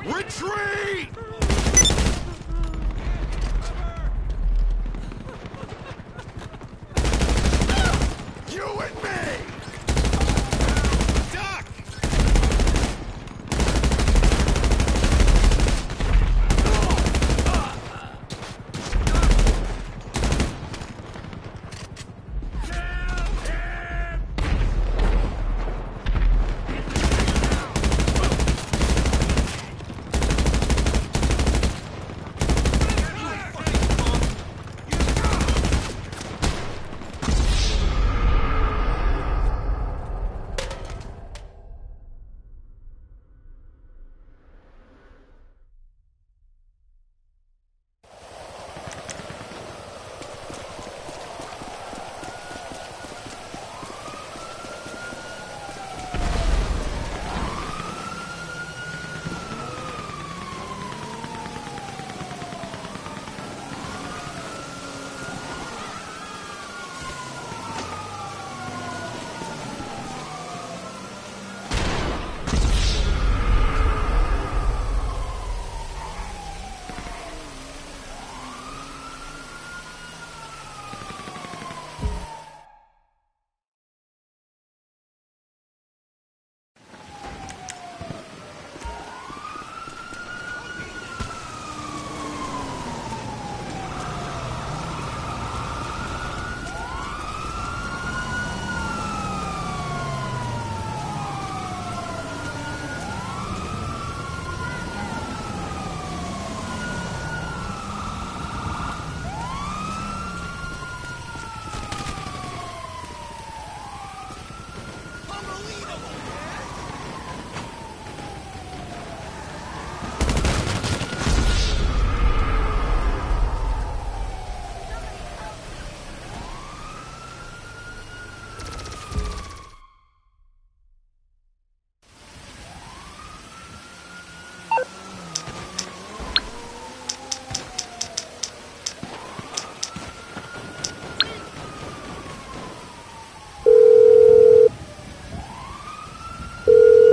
Retreat! You and me! Duck!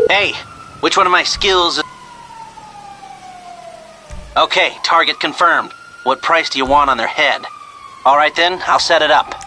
Hey, which one of my skills... Okay, target confirmed. What price do you want on their head? Alright then, I'll set it up.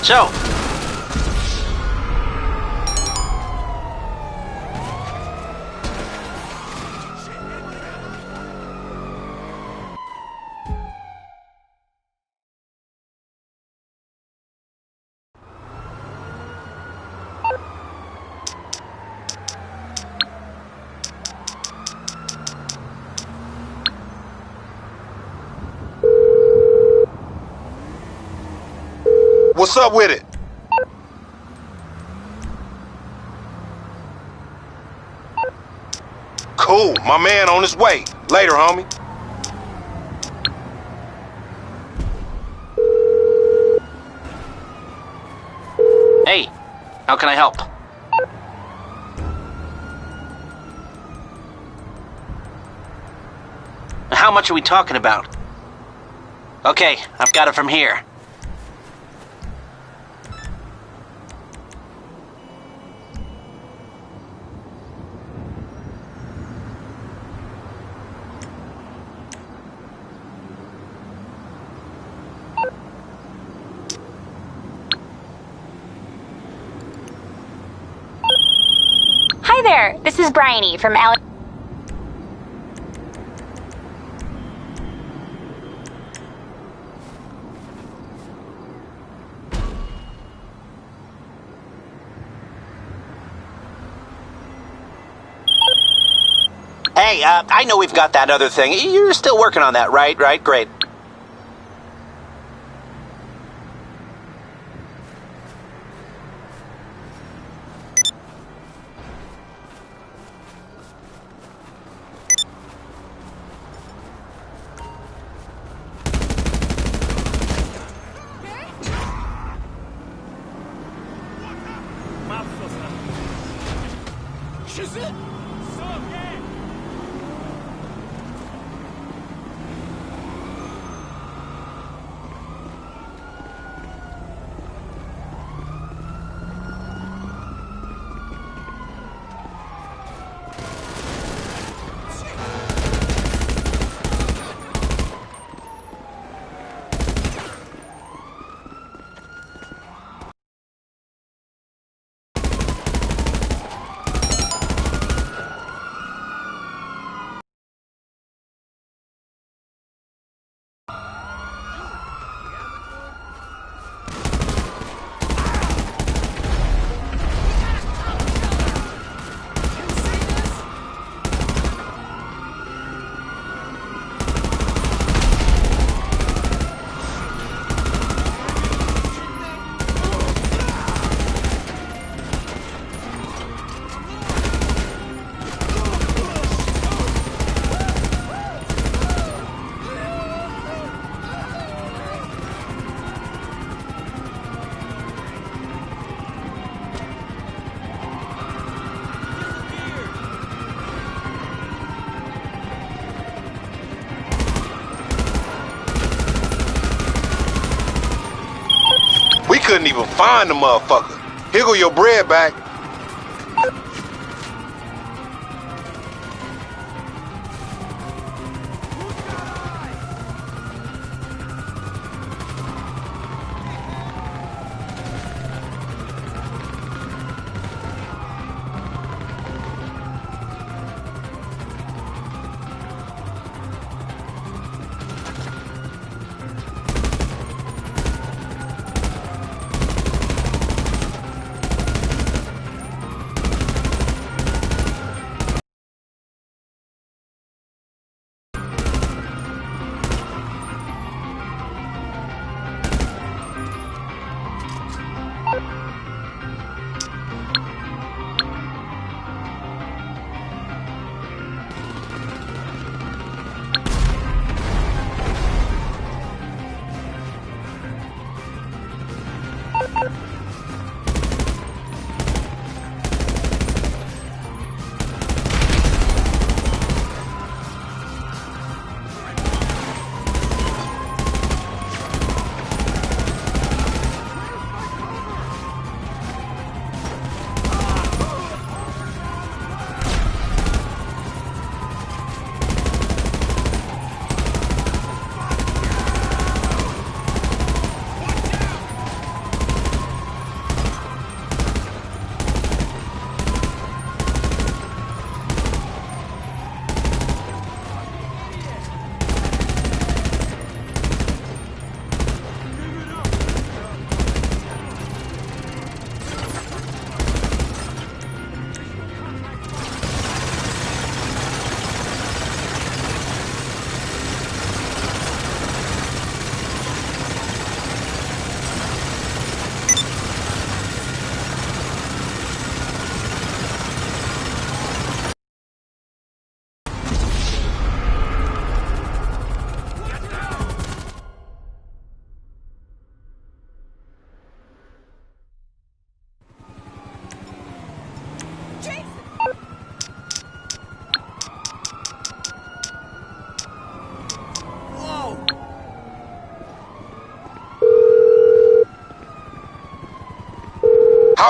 So, What's up with it? Cool, my man on his way. Later, homie. hey, how can I help? How much are we talking about? Okay, I've got it from here. Hi there, this is Bryony from LMFAO. Hey, I know we've got that other thing. You're still working on that, right? Right, great. We couldn't even find the motherfucker. Here go your bread back.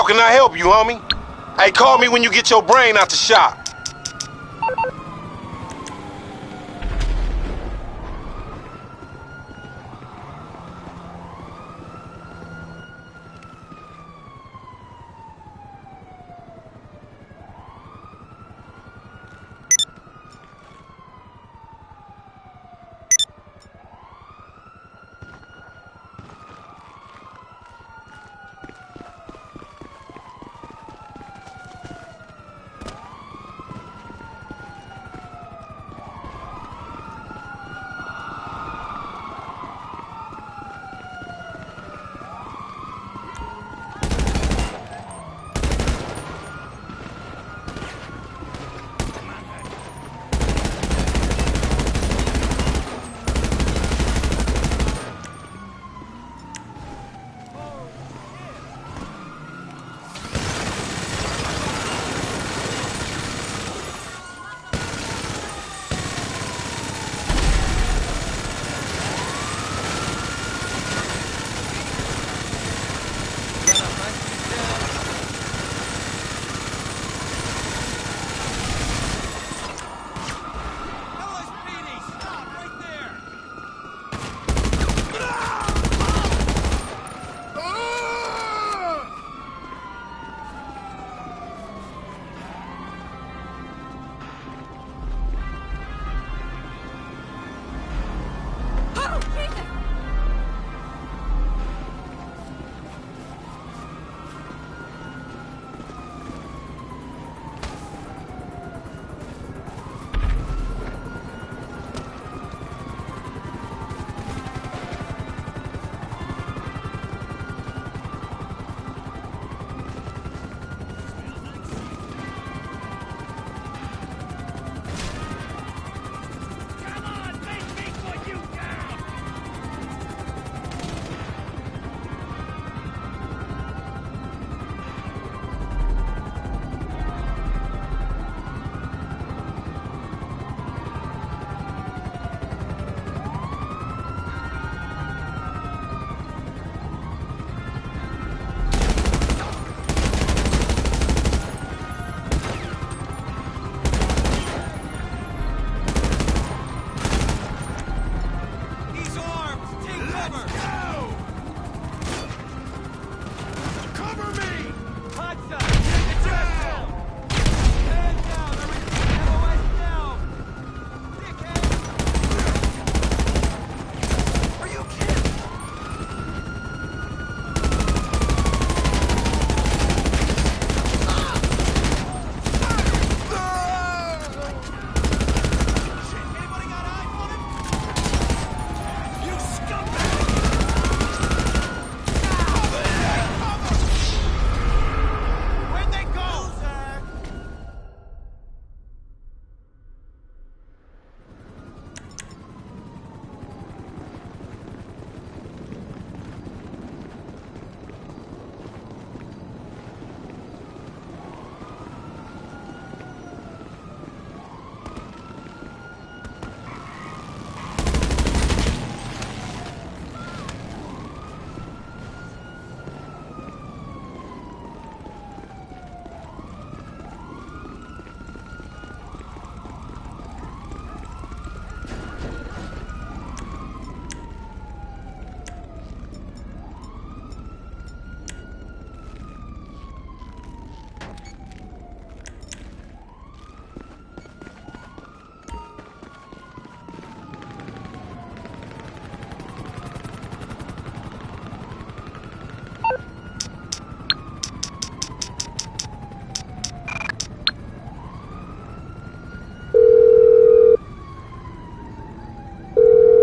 can I help you, homie? Hey, call me when you get your brain out the shop.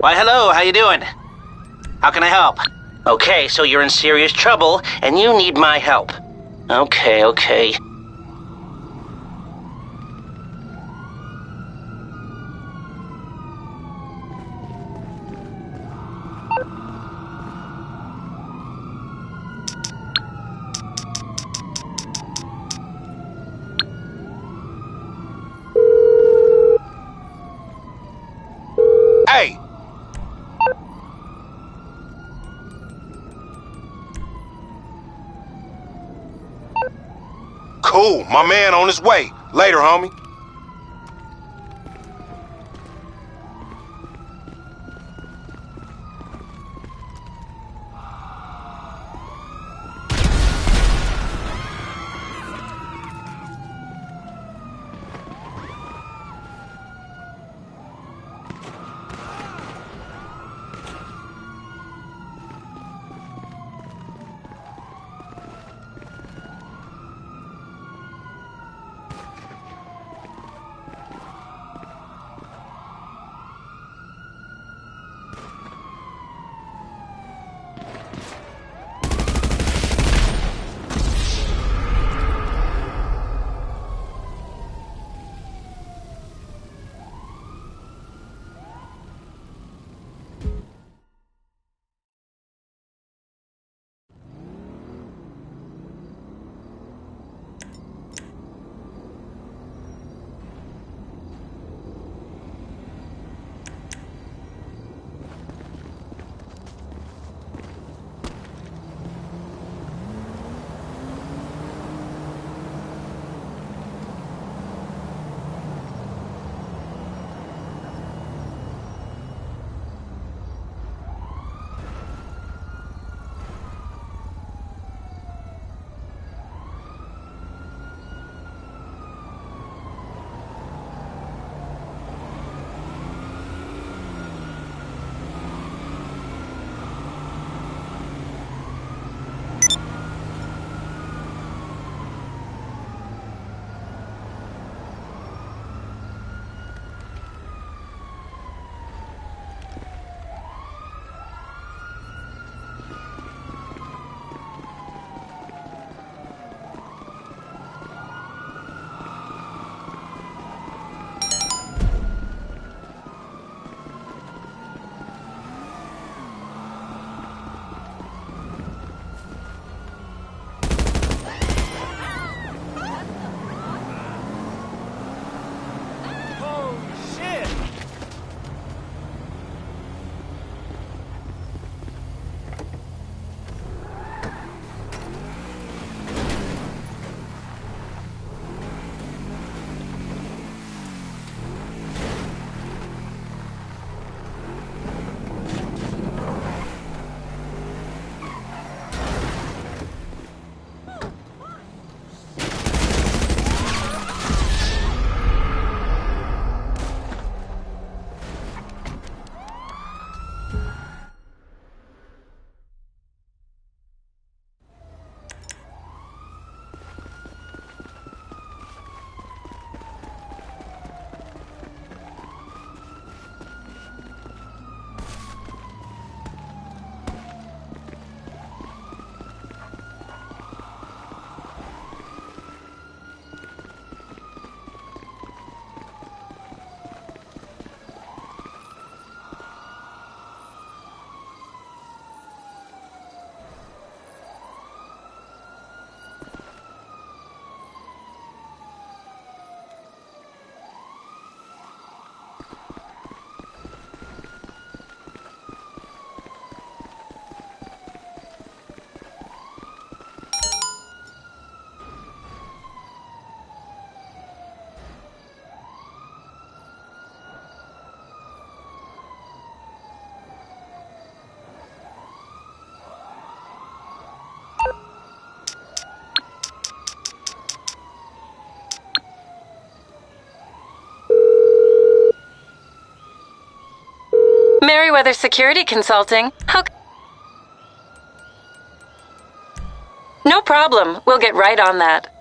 Why, hello, how you doing? How can I help? Okay, so you're in serious trouble, and you need my help. Okay. Hey! Cool, my man on his way. Later, homie. Merriweather Security Consulting. No problem. We'll get right on that.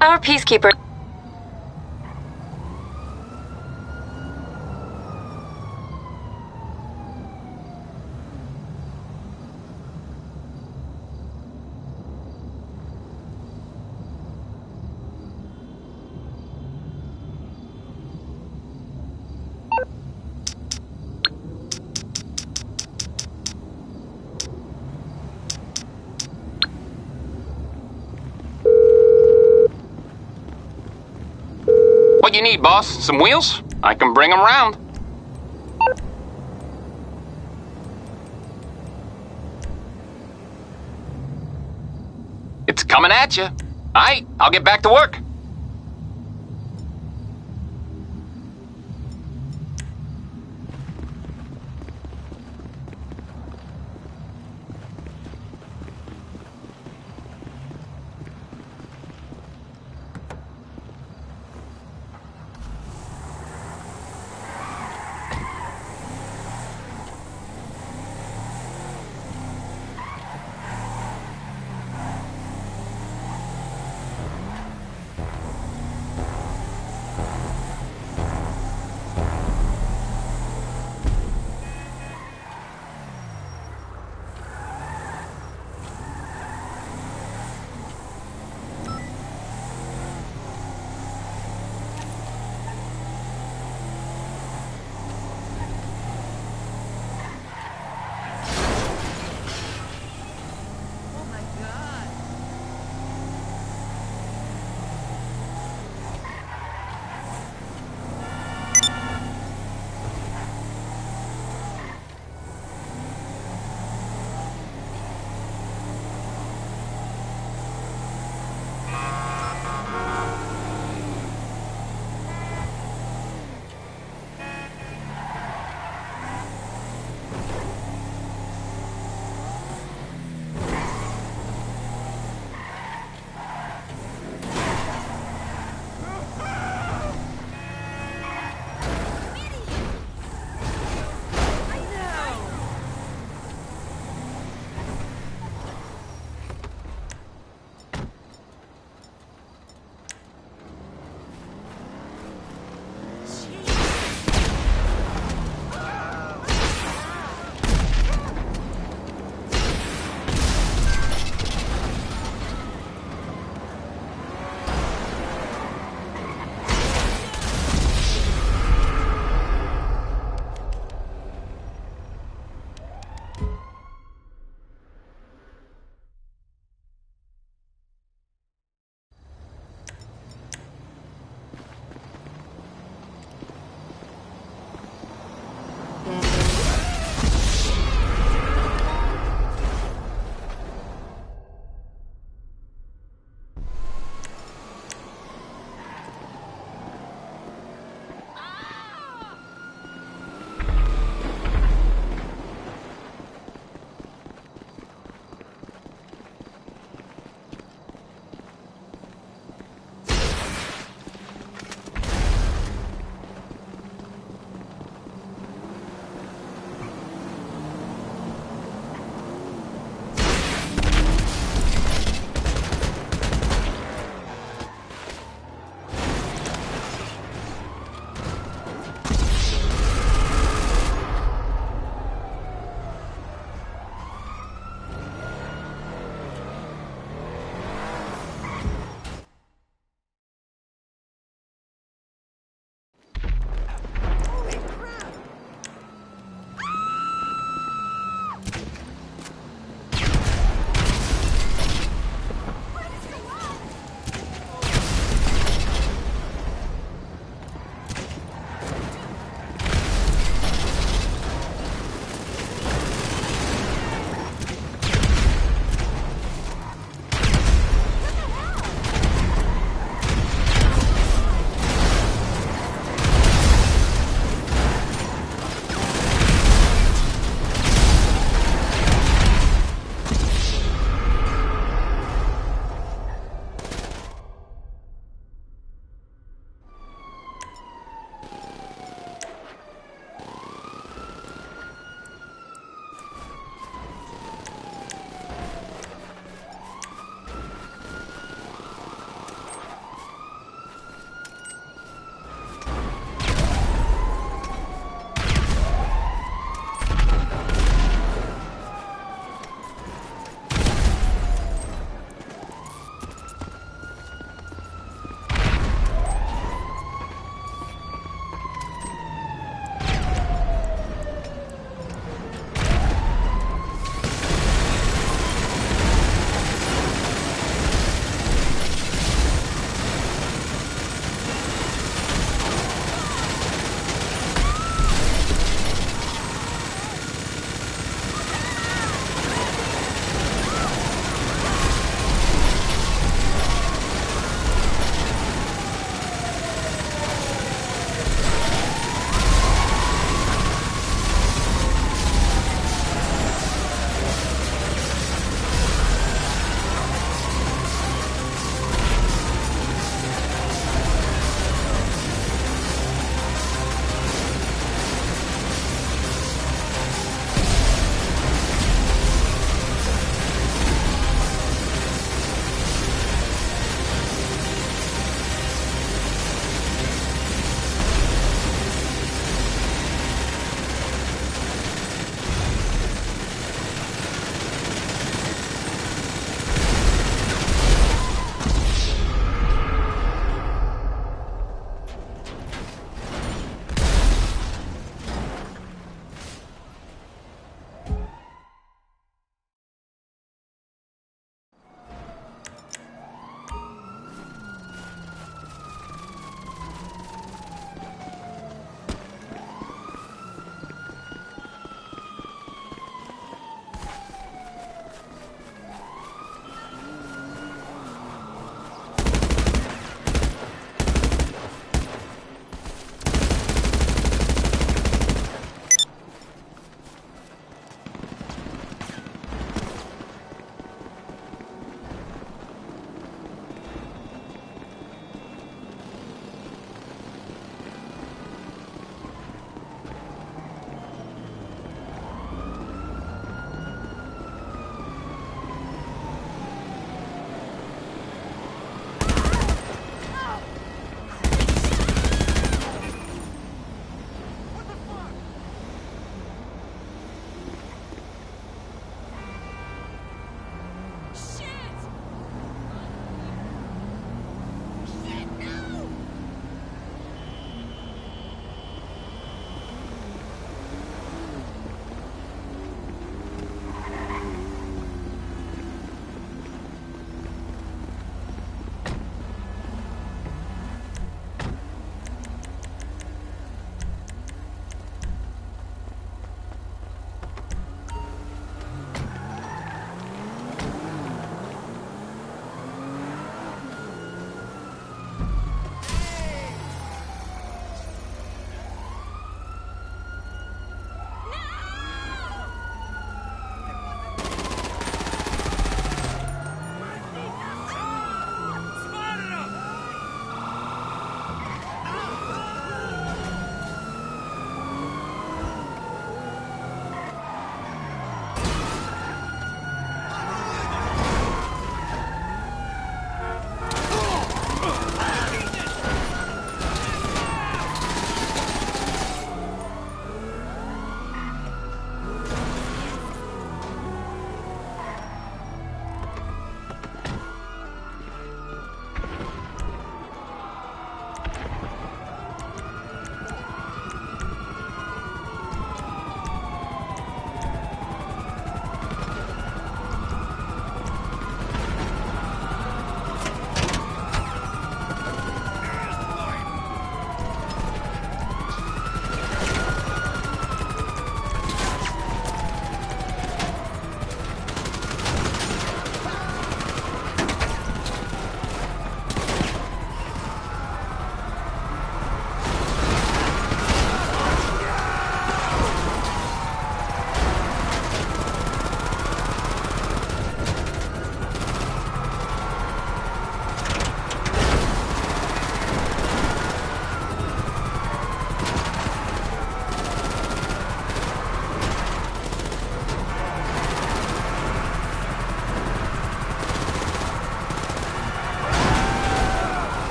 Our peacekeeper. What you need, boss? Some wheels? I can bring them round. It's coming at you. Aight, I'll get back to work.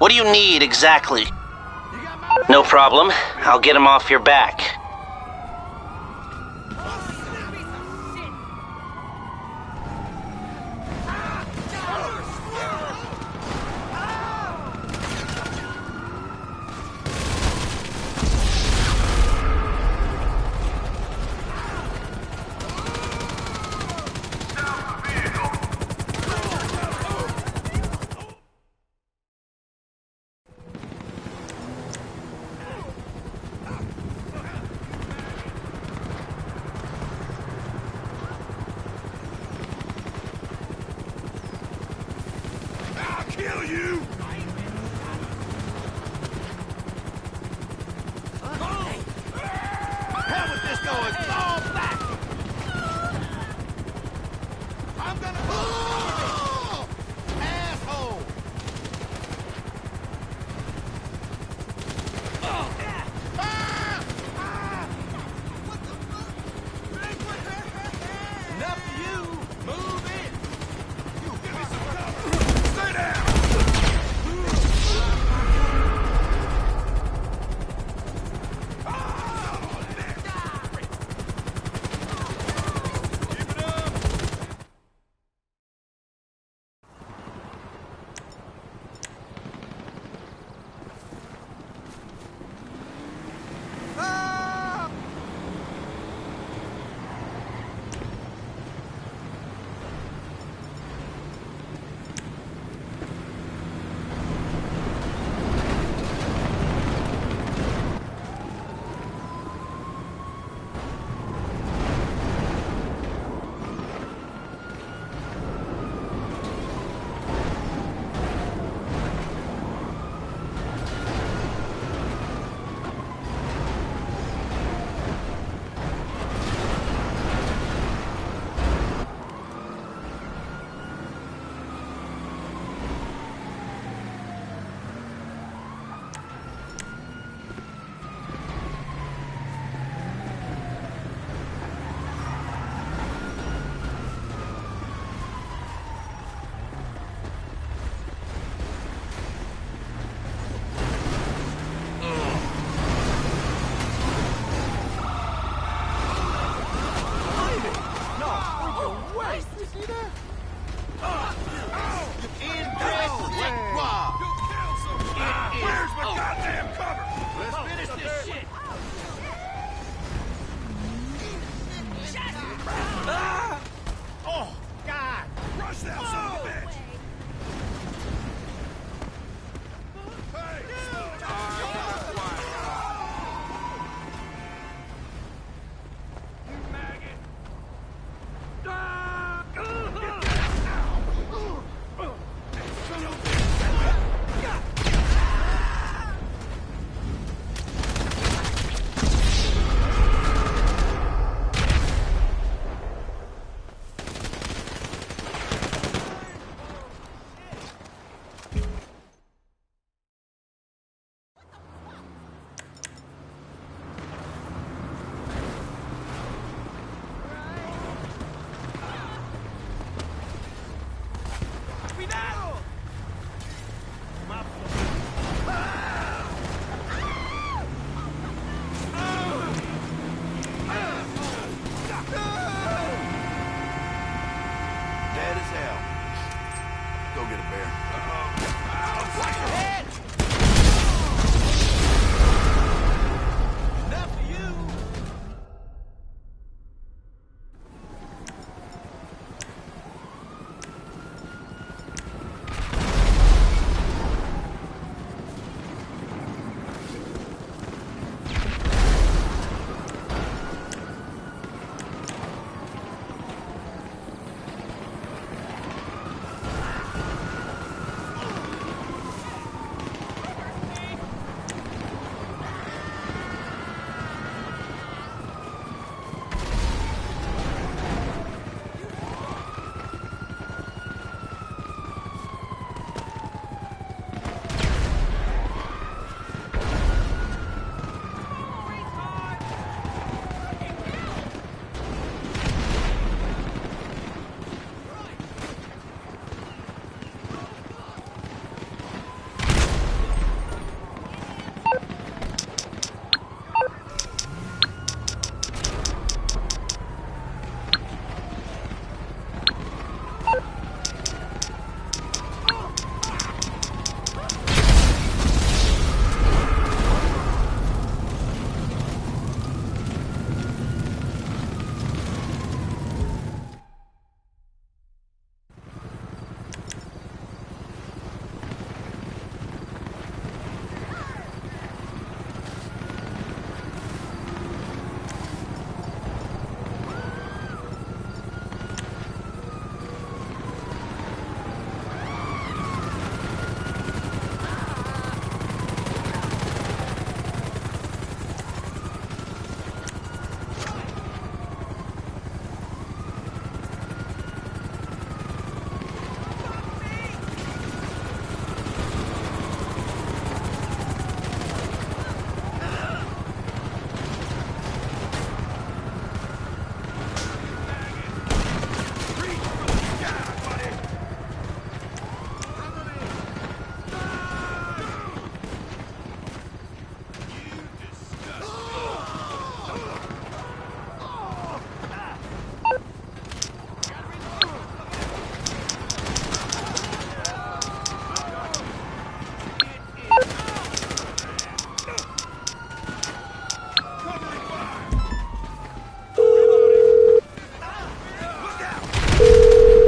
What do you need exactly? No problem. I'll get him off your back.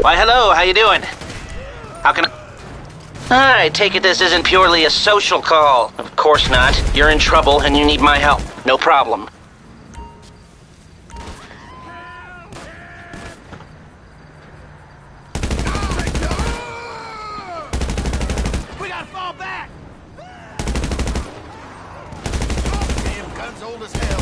Why, hello, how you doing? How can I take it this isn't purely a social call. Of course not. You're in trouble and you need my help. No problem. We gotta fall back! Damn gun's old as hell.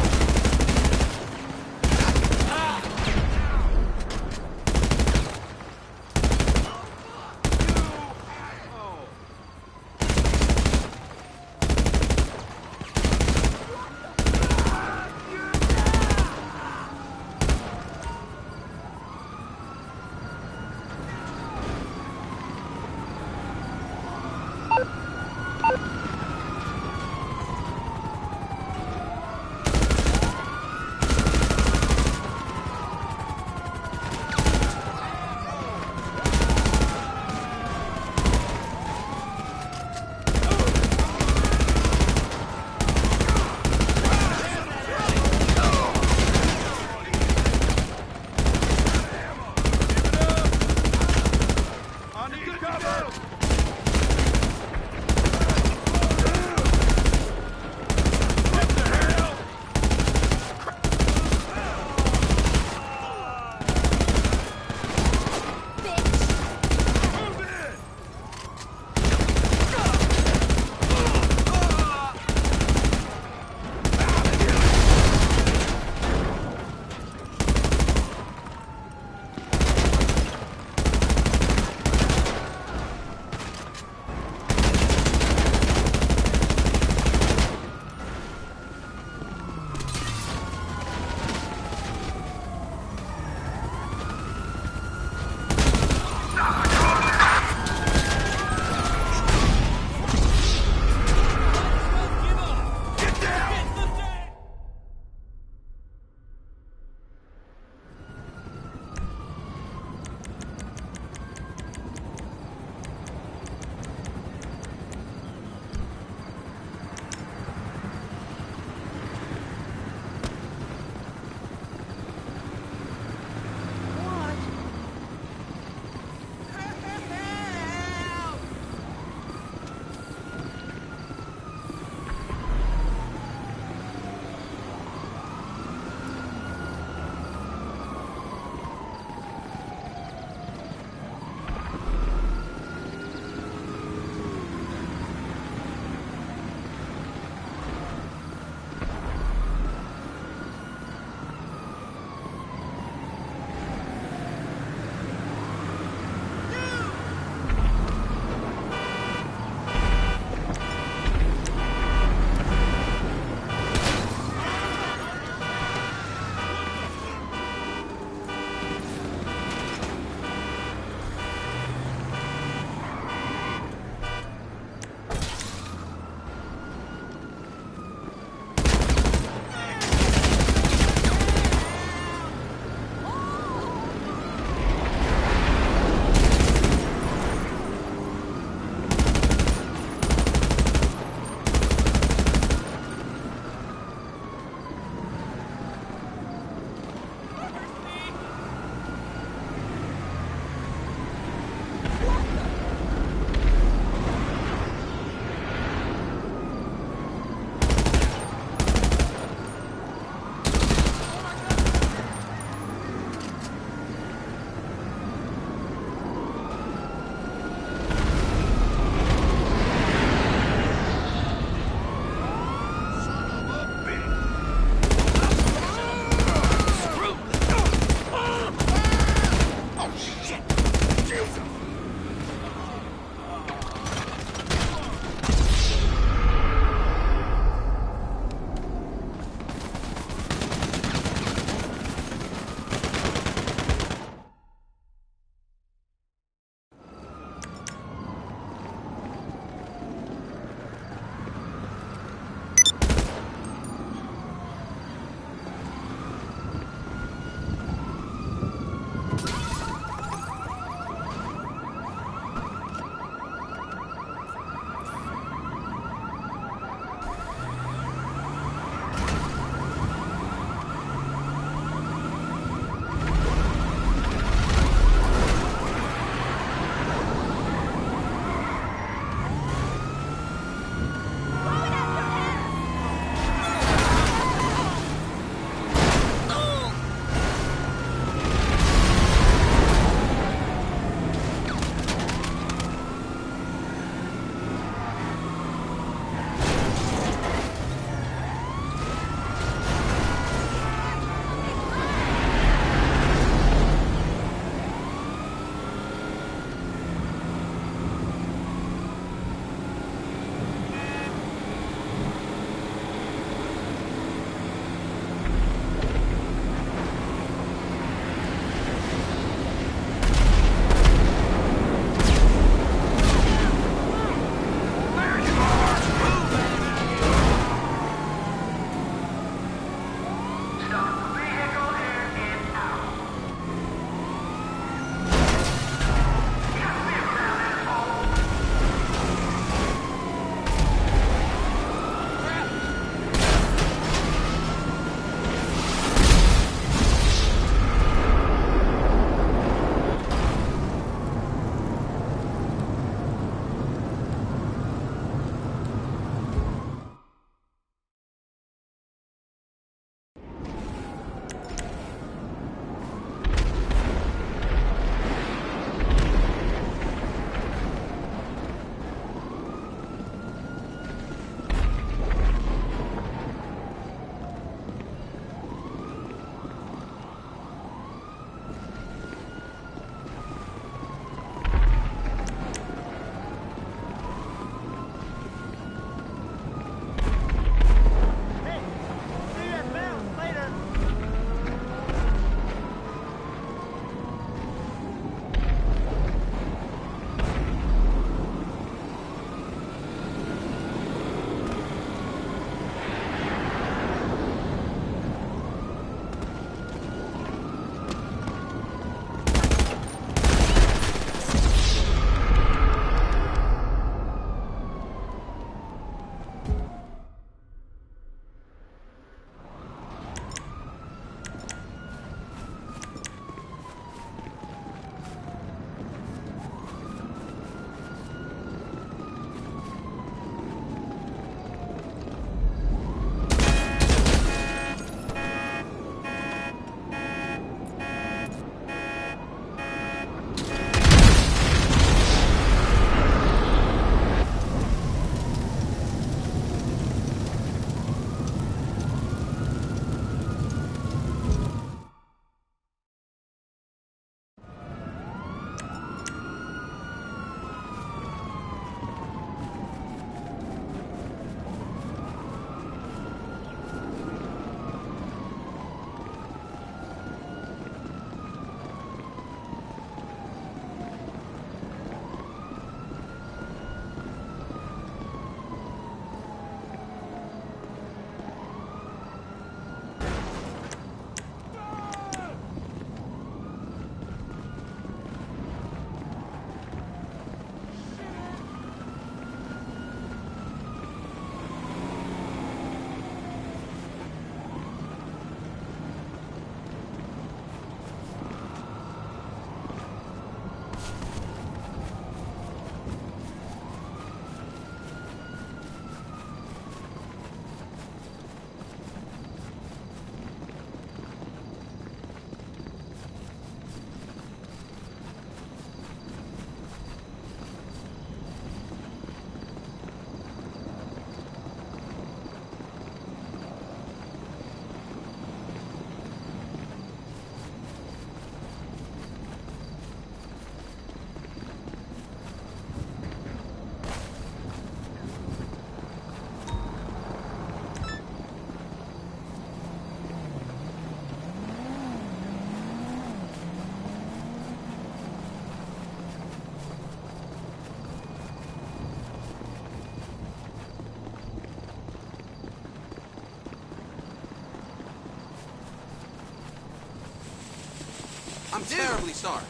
I'm terribly sorry.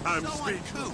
I'm speechless. Too.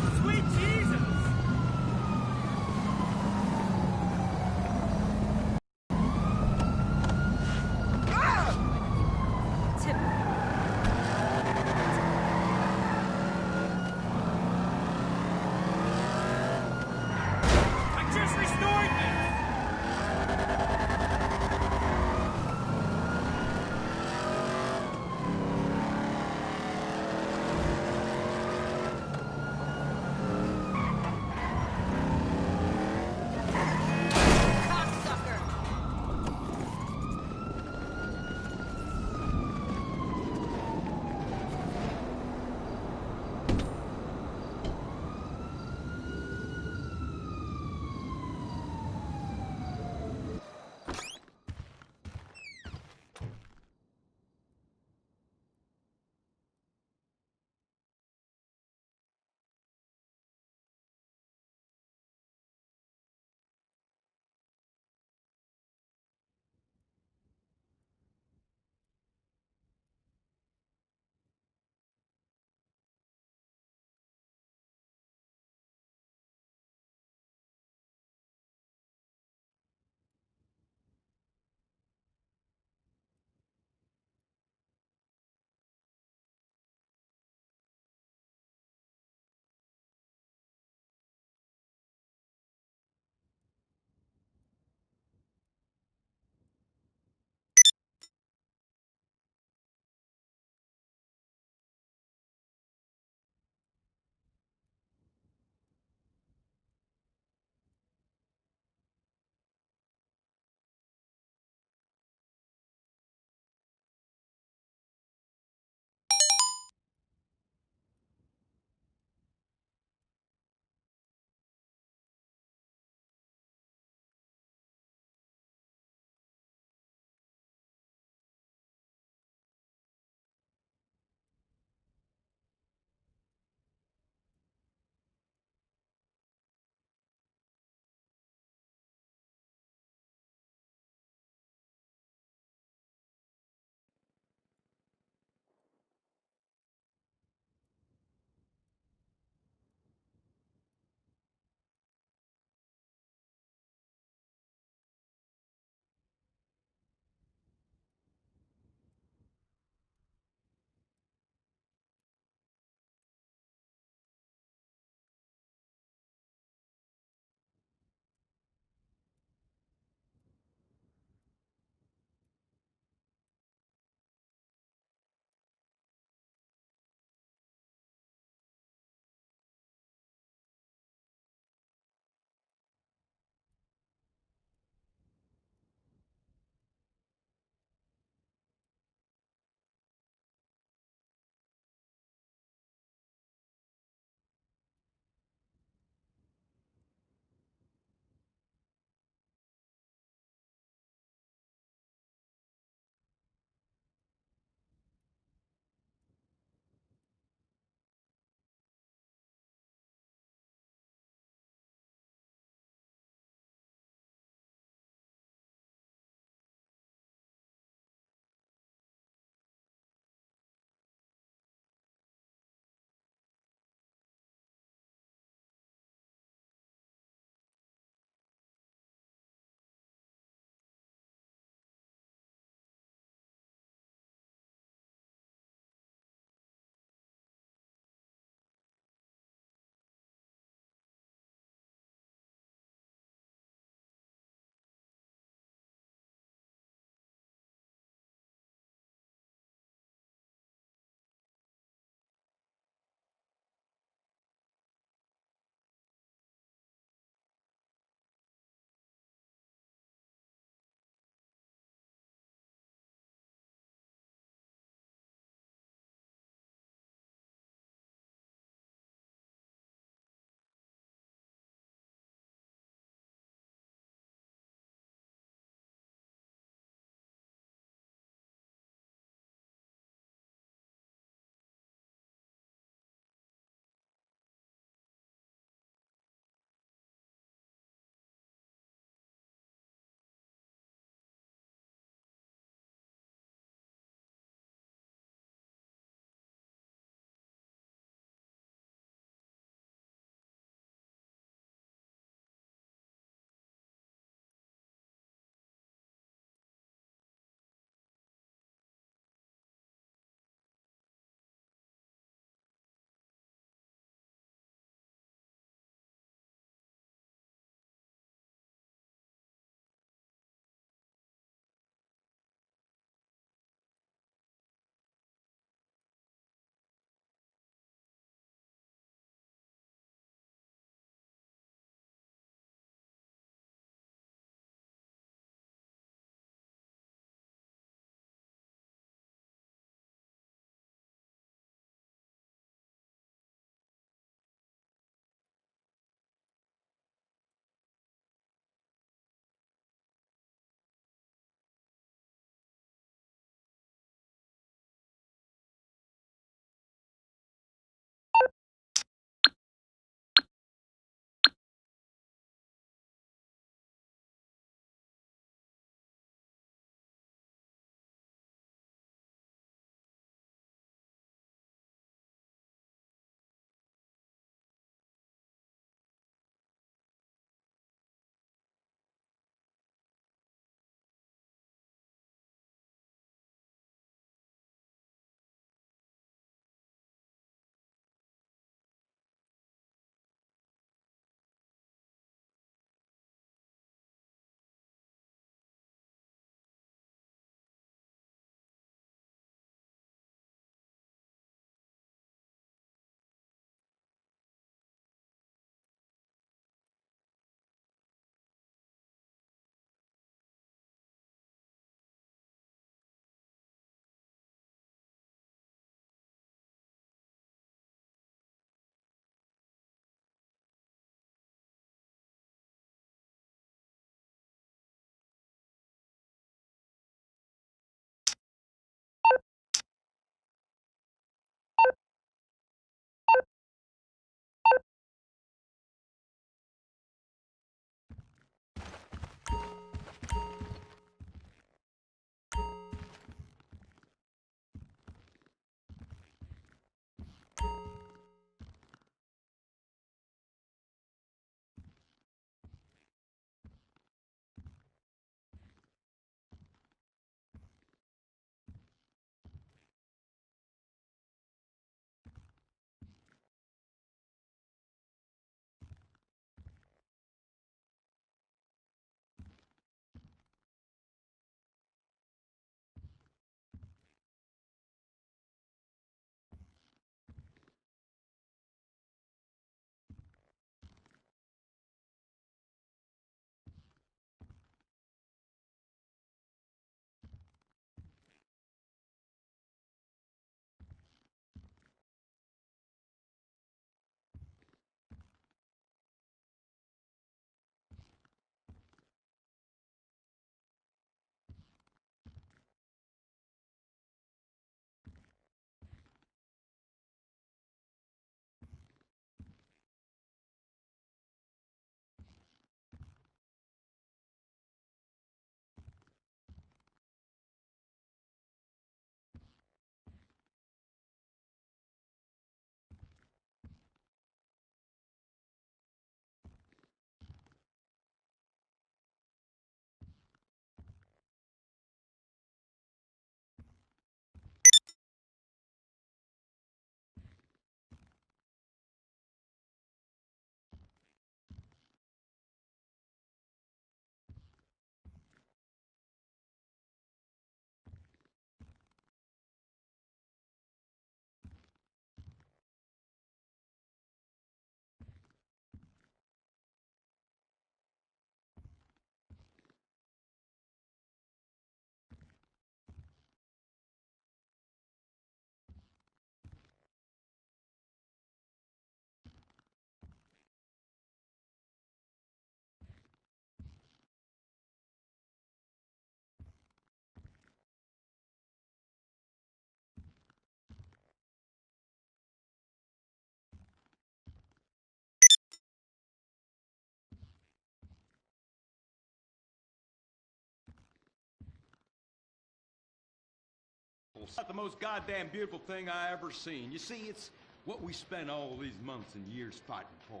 It's not the most goddamn beautiful thing I ever seen. You see, it's what we spent all these months and years fighting for.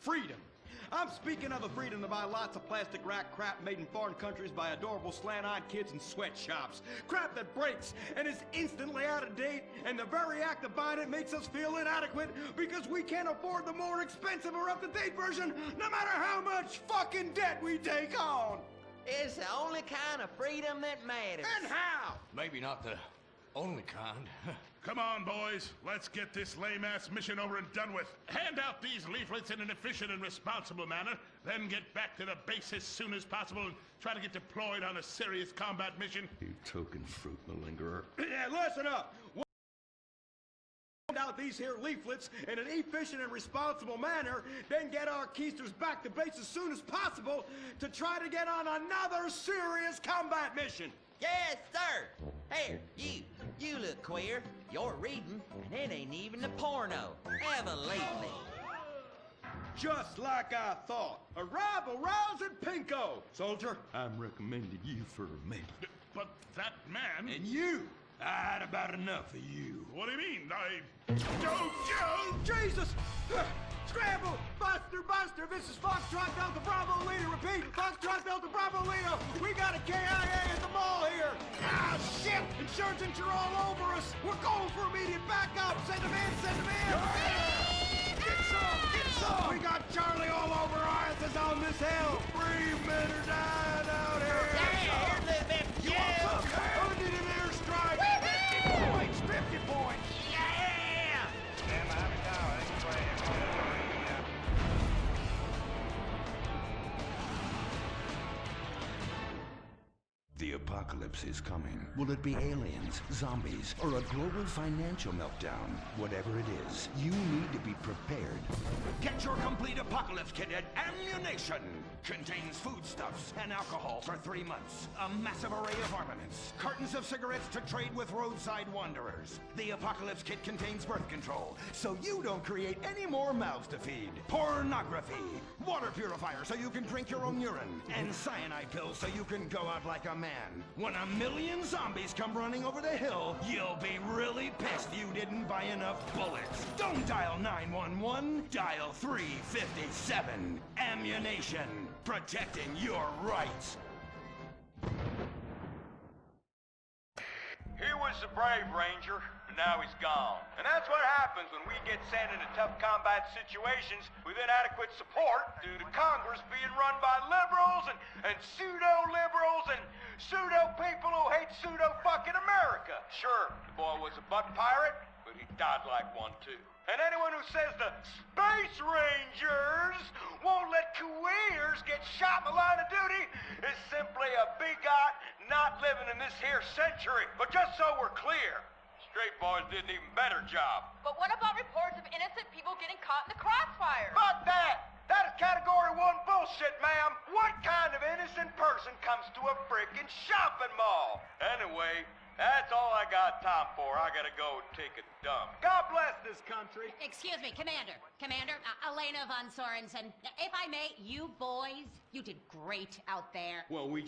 Freedom. I'm speaking of the freedom to buy lots of plastic rack crap made in foreign countries by adorable slant-eyed kids in sweatshops. Crap that breaks and is instantly out of date, and the very act of buying it makes us feel inadequate because we can't afford the more expensive or up-to-date version, no matter how much fucking debt we take on. It's the only kind of freedom that matters. And how? Maybe not the only kind. Come on, boys. Let's get this lame-ass mission over and done with. Hand out these leaflets in an efficient and responsible manner, then get back to the base as soon as possible and try to get deployed on a serious combat mission. You token fruit malingerer. Yeah, listen up. Hand out these here leaflets in an efficient and responsible manner, then get our keisters back to base as soon as possible to try to get on another serious combat mission. Yes, sir. Here, you look queer. You're reading, and it ain't even a porno. Have a leaflet. Just like I thought. Arrival, Rouse, and Pinko. Soldier, I'm recommending you for a mate. But that man... And you. I had about enough of you. What do you mean? Joe! Jesus! Scramble! Buster! This is Foxtrot Delta Bravo Leader. Repeat, Foxtrot Delta Bravo Leader. We got a KIA at the mall here. Ah, shit! Insurgents are all over us. We're going for immediate backup. Send them in! Get some! We got Charlie all over our asses on this hill. 3 men are dying out here. You want some? I need an airstrike. 50 points! Yeah! The apocalypse is coming. Will it be aliens, zombies, or a global financial meltdown? Whatever it is, you need to be prepared. Get your complete apocalypse kit at Ammunition. Contains foodstuffs and alcohol for 3 months. A massive array of armaments. Cartons of cigarettes to trade with roadside wanderers. The apocalypse kit contains birth control, so you don't create any more mouths to feed. Pornography. Water purifier so you can drink your own urine. And cyanide pills so you can go out like a man. When 1 million zombies come running over the hill, you'll be really pissed you didn't buy enough bullets. Don't dial 911, dial 357. Ammunition. Protecting your rights. He was the brave ranger, but now he's gone. And that's what happens when we get sent into tough combat situations with inadequate support due to Congress being run by liberals and pseudo-liberals and pseudo-people who hate pseudo-fucking America. Sure, the boy was a butt pirate, but he died like one too. And anyone who says the Space Rangers won't let Kuwaiters get shot in the line of duty is simply a bigot not living in this here century. But just so we're clear, straight boys did an even better job. But what about reports of innocent people getting caught in the crossfire? Fuck that! That is Category 1 bullshit, ma'am. What kind of innocent person comes to a frickin' shopping mall? Anyway, that's all I got time for. I gotta go take a dump. God bless this country. Excuse me, Commander. Elena von Sorensen. If I may, you boys, you did great out there. Well, we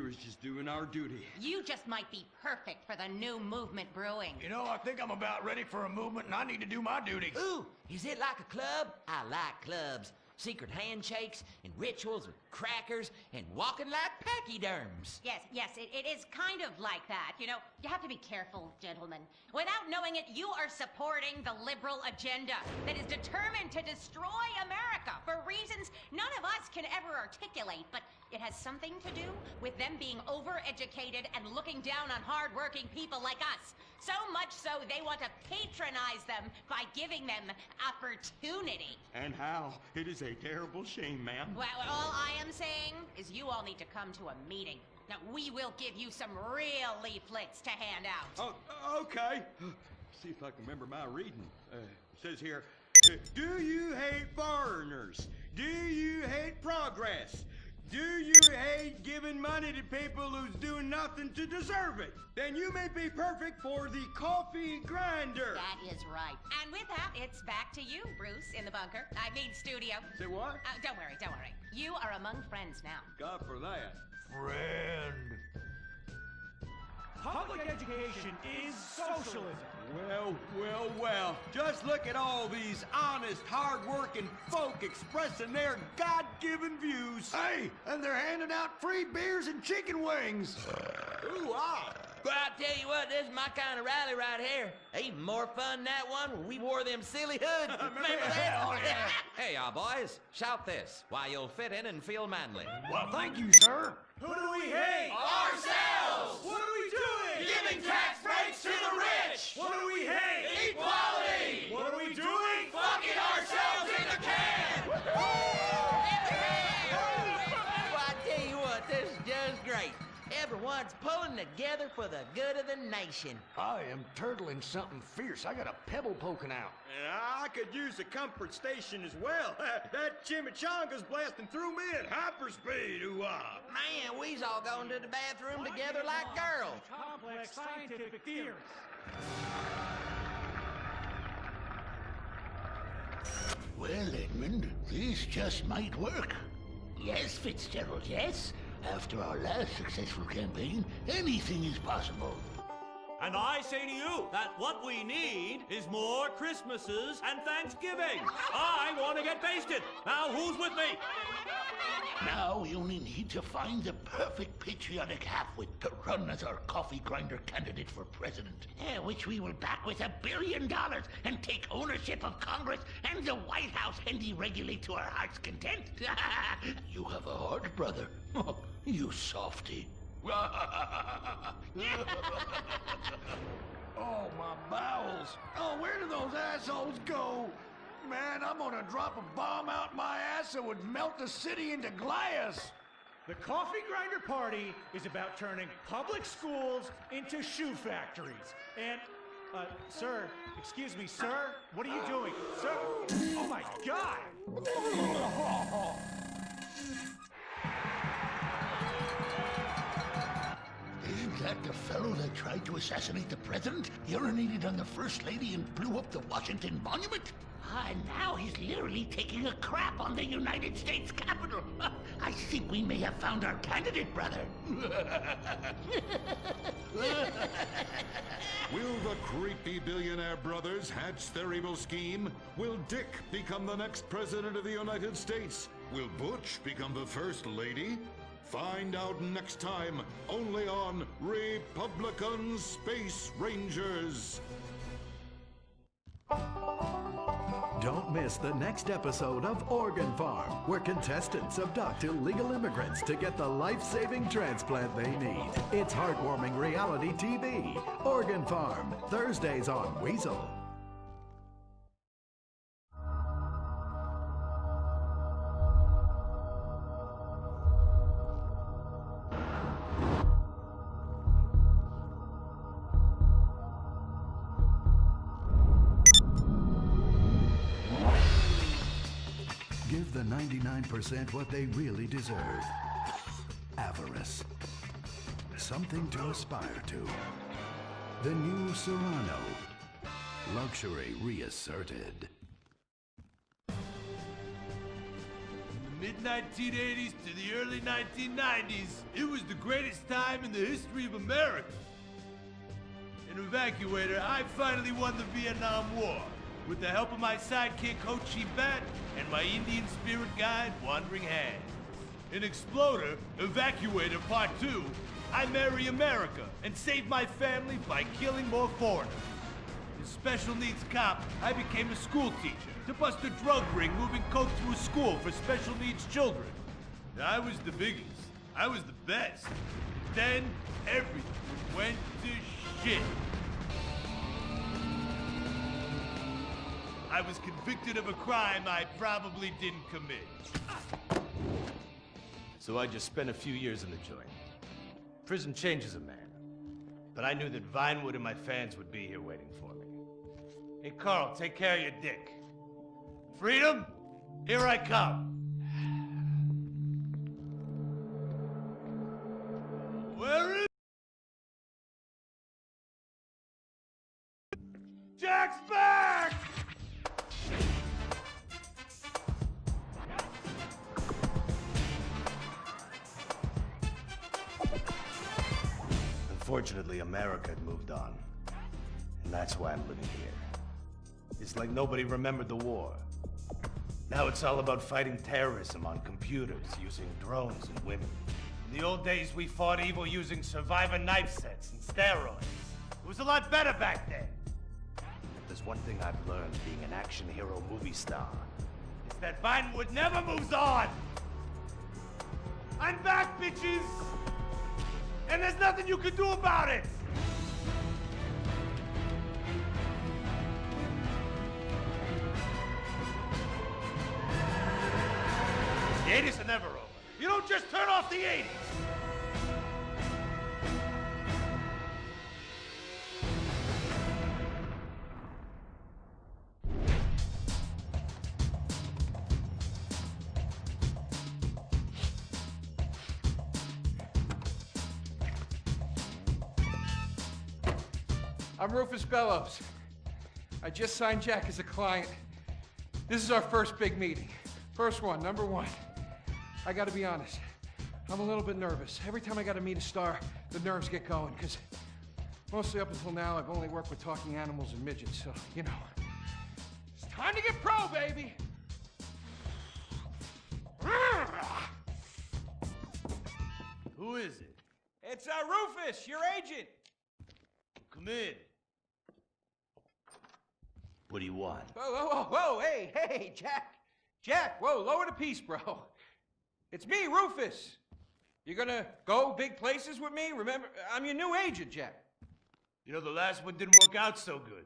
was just doing our duty. You just might be perfect for the new movement brewing. You know, I think I'm about ready for a movement and I need to do my duty. Ooh, is it like a club? I like clubs. Secret handshakes and rituals with crackers and walking like pachyderms. Yes, it is kind of like that. You know, you have to be careful, gentlemen. Without knowing it, you are supporting the liberal agenda that is determined to destroy America for reasons none of us can ever articulate, but it has something to do with them being overeducated and looking down on hard-working people like us. So much so they want to patronize them by giving them opportunity. And how? It is a terrible shame, ma'am. Well, all I am saying is you all need to come to a meeting. Now, we will give you some real leaflets to hand out. Oh, okay. See if I can remember my reading. It says here, do you hate foreigners? Do you hate progress? Do you hate giving money to people who's doing nothing to deserve it? Then you may be perfect for the coffee grinder. That is right. And with that, it's back to you, Bruce, in the bunker. I mean, studio. Say what? Don't worry. You are among friends now. God for that. Friend. Public education is socialism. Well. Just look at all these honest, hard-working folk expressing their God-given views. Hey, and they're handing out free beers and chicken wings. Ooh-ah. Well, I tell you what, this is my kind of rally right here. Even more fun than that one where we wore them silly hoods. Remember that? Oh, yeah. Hey, y'all boys, shout this while you'll fit in and feel manly. Well, thank you, sir. Who do we hate? Ourselves! What are we doing? Giving tax breaks to the rich! What do we hate? Equality! What are we doing? Fucking ourselves in the can! Well, I tell you what, this is just great. Everyone's pulling together for the good of the nation. I am turtling something fierce. I got a pebble poking out. I could use a comfort station as well. That chimichanga's blasting through me at hyperspeed. Ooh-ah. Man, we's all going to the bathroom together like girls. Complex scientific theories. Well, Edmund, this just might work. Yes, Fitzgerald, yes. After our last successful campaign, anything is possible. And I say to you that what we need is more Christmases and Thanksgiving. I want to get basted. Now, who's with me? Now we only need to find the perfect patriotic halfwit to run as our coffee grinder candidate for president. Which we will back with $1 billion and take ownership of Congress and the White House and deregulate to our heart's content. You have a heart, brother. You softy. Oh, my bowels. Oh, where do those assholes go? Man, I'm gonna drop a bomb out my ass that would melt the city into glass. The Coffee Grinder Party is about turning public schools into shoe factories. And, sir, excuse me, sir, what are you doing? Sir, oh my God! Isn't that the fellow that tried to assassinate the president, urinated on the First Lady, and blew up the Washington Monument? And now he's literally taking a crap on the United States Capitol. I think we may have found our candidate, brother. Will the creepy billionaire brothers hatch their evil scheme? Will Dick become the next president of the United States? Will Butch become the First Lady? Find out next time, only on Republican Space Rangers. Don't miss the next episode of Organ Farm, where contestants abduct illegal immigrants to get the life-saving transplant they need. It's heartwarming reality TV. Organ Farm, Thursdays on Weasel. Give the 99% what they really deserve. Avarice. Something to aspire to. The new Serrano. Luxury reasserted. Mid-1980s to the early 1990s, it was the greatest time in the history of America. An evacuator, I finally won the Vietnam War with the help of my sidekick Ho Chi Bat and my Indian spirit guide Wandering Hand. An exploder, evacuator part 2, I marry America and save my family by killing more foreigners. As special needs cop, I became a school teacher to bust a drug ring moving coke through a school for special needs children. I was the biggest. I was the best. Then everything went to shit. I was convicted of a crime I probably didn't commit. So I just spent a few years in the joint. Prison changes a man. But I knew that Vinewood and my fans would be here waiting for me. Hey, Carl, take care of your dick. Freedom, here I come. Where is... Jack's back! Unfortunately, America had moved on. And that's why I'm living here. It's like nobody remembered the war. Now it's all about fighting terrorism on computers, using drones and women. In the old days, we fought evil using survivor knife sets and steroids. It was a lot better back then. If there's one thing I've learned being an action hero movie star, it's that Vinewood never moves on! I'm back, bitches! And there's nothing you can do about it! The 80s are never over. You don't just turn off the 80s! I'm Rufus Bellows. I just signed Jack as a client. This is our first big meeting. First one, number one. I gotta be honest, I'm a little bit nervous. Every time I gotta meet a star, the nerves get going, because mostly up until now, I've only worked with talking animals and midgets, so, you know. It's time to get pro, baby! Who is it? It's Rufus, your agent. Come in. What do you want? Whoa, hey, Jack, whoa, lower the piece, bro. It's me, Rufus. You gonna go big places with me? Remember, I'm your new agent, Jack. You know, the last one didn't work out so good.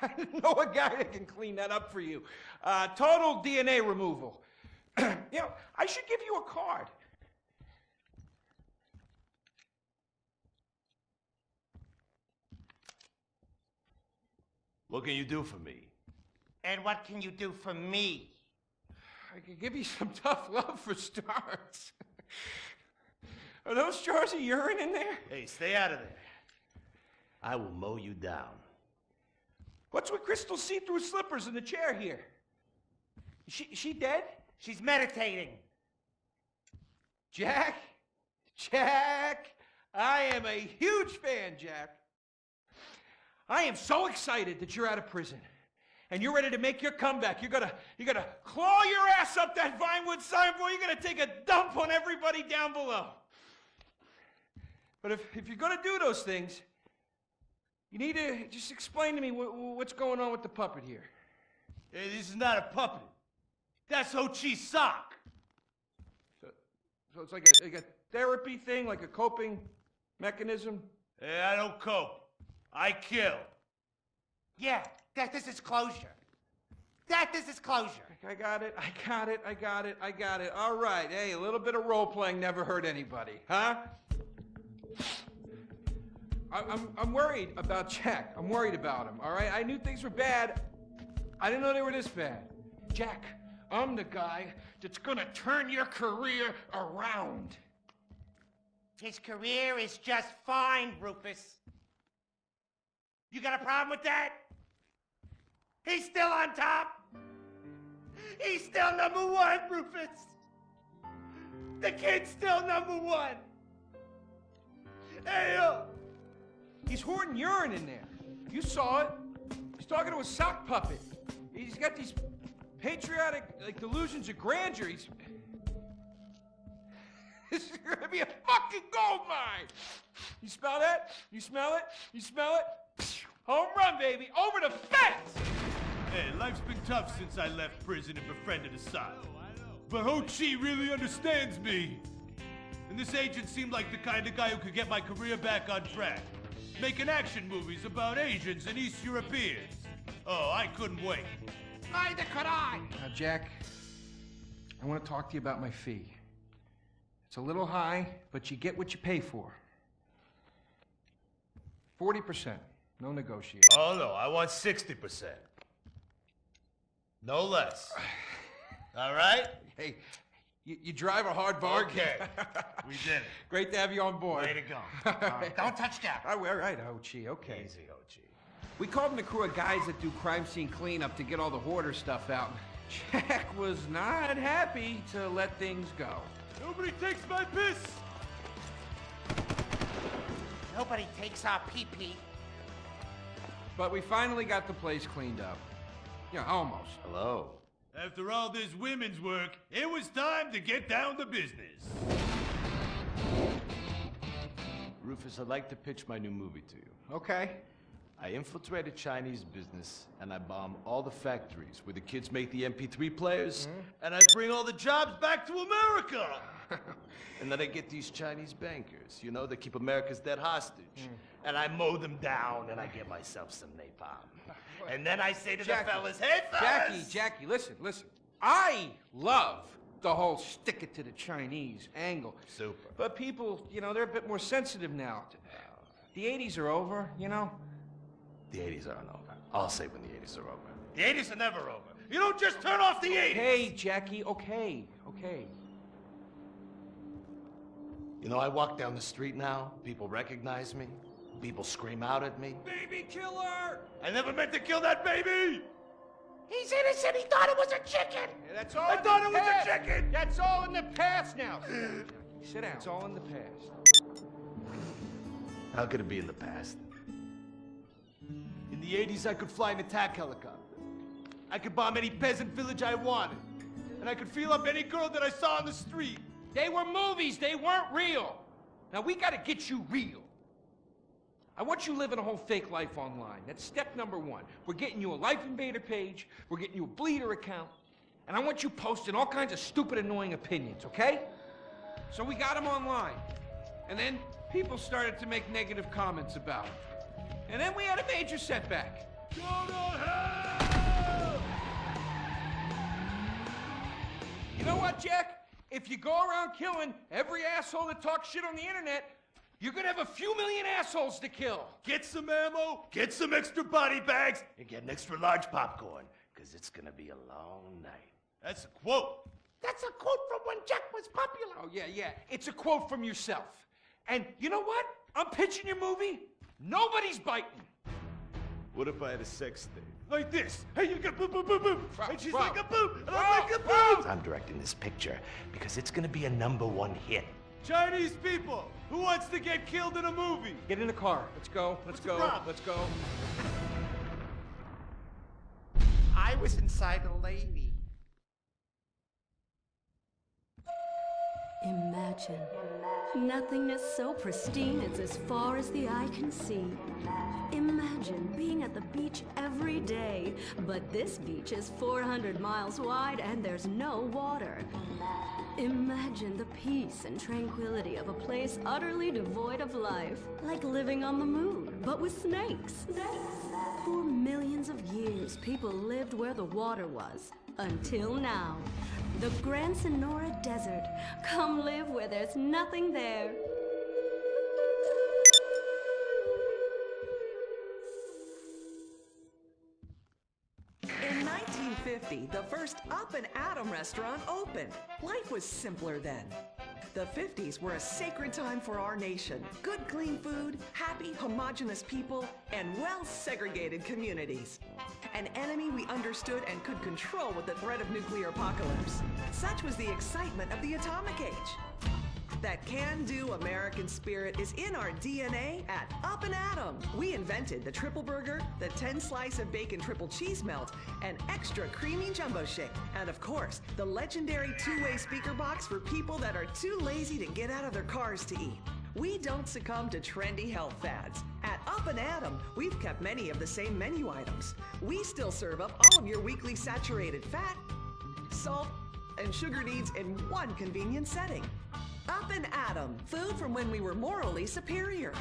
I know a guy that can clean that up for you. Total DNA removal. You know, I should give you a card. What can you do for me? And what can you do for me? I could give you some tough love for starts. Are those jars of urine in there? Hey, stay out of there. I will mow you down. What's with Crystal's see-through slippers in the chair here? She dead? She's meditating. Jack, I am a huge fan, Jack. I am so excited that you're out of prison. And you're ready to make your comeback. You're gonna claw your ass up that Vinewood signboard. You're gonna take a dump on everybody down below. But if you're gonna do those things, you need to just explain to me what's going on with the puppet here. Hey, this is not a puppet. That's Ho Chi's sock. So it's like a therapy thing, like a coping mechanism? Hey, I don't cope. I kill. Yeah, this is closure. This is closure. I got it. All right, hey, a little bit of role-playing never hurt anybody, huh? I'm worried about Jack. I'm worried about him, all right? I knew things were bad. I didn't know they were this bad. Jack, I'm the guy that's gonna turn your career around. His career is just fine, Rufus. You got a problem with that? He's still on top. He's still number one, Rufus. The kid's still number one. Hey, He's hoarding urine in there. You saw it. He's talking to a sock puppet. He's got these patriotic, delusions of grandeur. This is gonna be a fucking gold mine. You smell that? You smell it? You smell it? Home run, baby. Over the fence! Hey, life's been tough since I left prison and befriended Ascend. But Ho Chi really understands me. And this agent seemed like the kind of guy who could get my career back on track. Making action movies about Asians and East Europeans. Oh, I couldn't wait. Neither could I. Now, Jack, I want to talk to you about my fee. It's a little high, but you get what you pay for. 40%. No negotiation. Oh, no, I want 60%. No less. All right? Hey, you drive a hard bargain. Okay. We did it. Great to have you on board. Way to go. Don't touch that. All right, Ho-Chi, okay. Easy, Ho-Chi. We called in a crew of guys that do crime scene cleanup to get all the hoarder stuff out. Jack was not happy to let things go. Nobody takes my piss. Nobody takes our pee-pee. But we finally got the place cleaned up. Yeah, almost. Hello. After all this women's work, it was time to get down to business. Rufus, I'd like to pitch my new movie to you. Okay. I infiltrate a Chinese business, and I bomb all the factories where the kids make the MP3 players. And I bring all the jobs back to America. And then I get these Chinese bankers, you know, that keep America's debt hostage. And I mow them down, and I get myself some napalm. And then I say to the fellas, hey, fellas! Jackie, listen. I love the whole stick it to the Chinese angle. Super. But people, you know, they're a bit more sensitive now. The 80s are over, you know? The 80s aren't over. I'll say when the 80s are over. The 80s are never over. You don't just turn off the 80s! Hey, Jackie, okay. You know, I walk down the street now, people recognize me, people scream out at me. Baby killer! I never meant to kill that baby! He's innocent. He thought it was a chicken. That's all. I thought it was a chicken. That's all in the past now. Sit down. It's all in the past. How could it be in the past? In the 80s, I could fly an attack helicopter. I could bomb any peasant village I wanted. And I could feel up any girl that I saw on the street. They were movies. They weren't real. Now, we got to get you real. I want you living a whole fake life online. That's step number one. We're getting you a Life Invader page. We're getting you a Bleeder account. And I want you posting all kinds of stupid, annoying opinions, okay? So we got them online. And then people started to make negative comments about it. And then we had a major setback. Go to hell! You know what, Jack? If you go around killing every asshole that talks shit on the internet, you're gonna have a few million assholes to kill. Get some ammo, get some extra body bags, And get an extra large popcorn, because it's gonna be a long night. That's a quote. That's a quote from when Jack was popular. Oh, yeah. It's a quote from yourself. And you know what? I'm pitching your movie. Nobody's biting. What if I had a sex tape? Like this. Hey, you got boop, boop, boop, boop. And she's bro. like a boop, and I'm like a boop. I'm directing this picture because it's gonna be a #1 hit. Chinese people, who wants to get killed in a movie? Get in the car. Let's go. Let's go. I was inside a lady. Imagine nothingness so pristine it's as far as the eye can see. Imagine being at the beach every day, but this beach is 400 miles wide and there's no water. Imagine the peace and tranquility of a place utterly devoid of life, like living on the moon, but with snakes. For millions of years, people lived where the water was, until now. The Gran Sonora Desert. Come live where there's nothing there. In 1950, the first Up and Atom restaurant opened. Life was simpler then. The 50s were a sacred time for our nation. Good, clean food, happy, homogenous people, and well-segregated communities. An enemy we understood and could control with the threat of nuclear apocalypse. Such was the excitement of the atomic age. That can-do American spirit is in our DNA at Up and Atom. We invented the triple burger, the 10-slice of bacon triple cheese melt, an extra creamy jumbo shake, and of course, the legendary two-way speaker box for people that are too lazy to get out of their cars to eat. We don't succumb to trendy health fads. At Up and Atom, we've kept many of the same menu items. We still serve up all of your weekly saturated fat, salt, and sugar needs in one convenient setting. Up and Atom, food from when we were morally superior.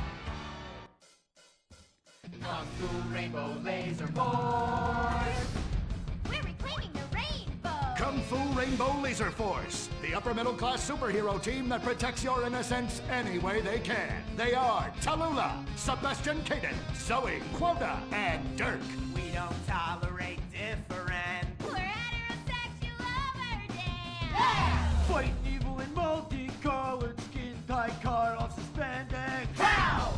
Kung Fu Rainbow Laser Force! We're reclaiming the rainbow! Kung Fu Rainbow Laser Force, the upper middle class superhero team that protects your innocence any way they can. They are Tallulah, Sebastian Caden, Zoe, Quota, and Dirk. We don't tolerate different. We're heterosexual overdance! Yeah! Fighting evil in multicolored skin, tight car off suspended. How?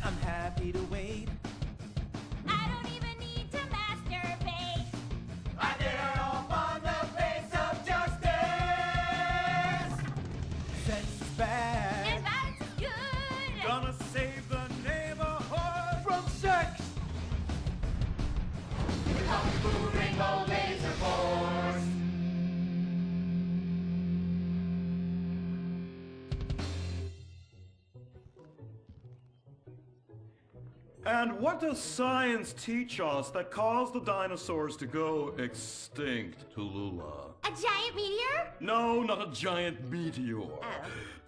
I'm happy to wait. I don't even need to masturbate. I did it all on the face of justice. Sex is bad. And violence is good. Gonna save the nation. And what does science teach us that caused the dinosaurs to go extinct, Tallulah? A giant meteor? No, not a giant meteor. Oh.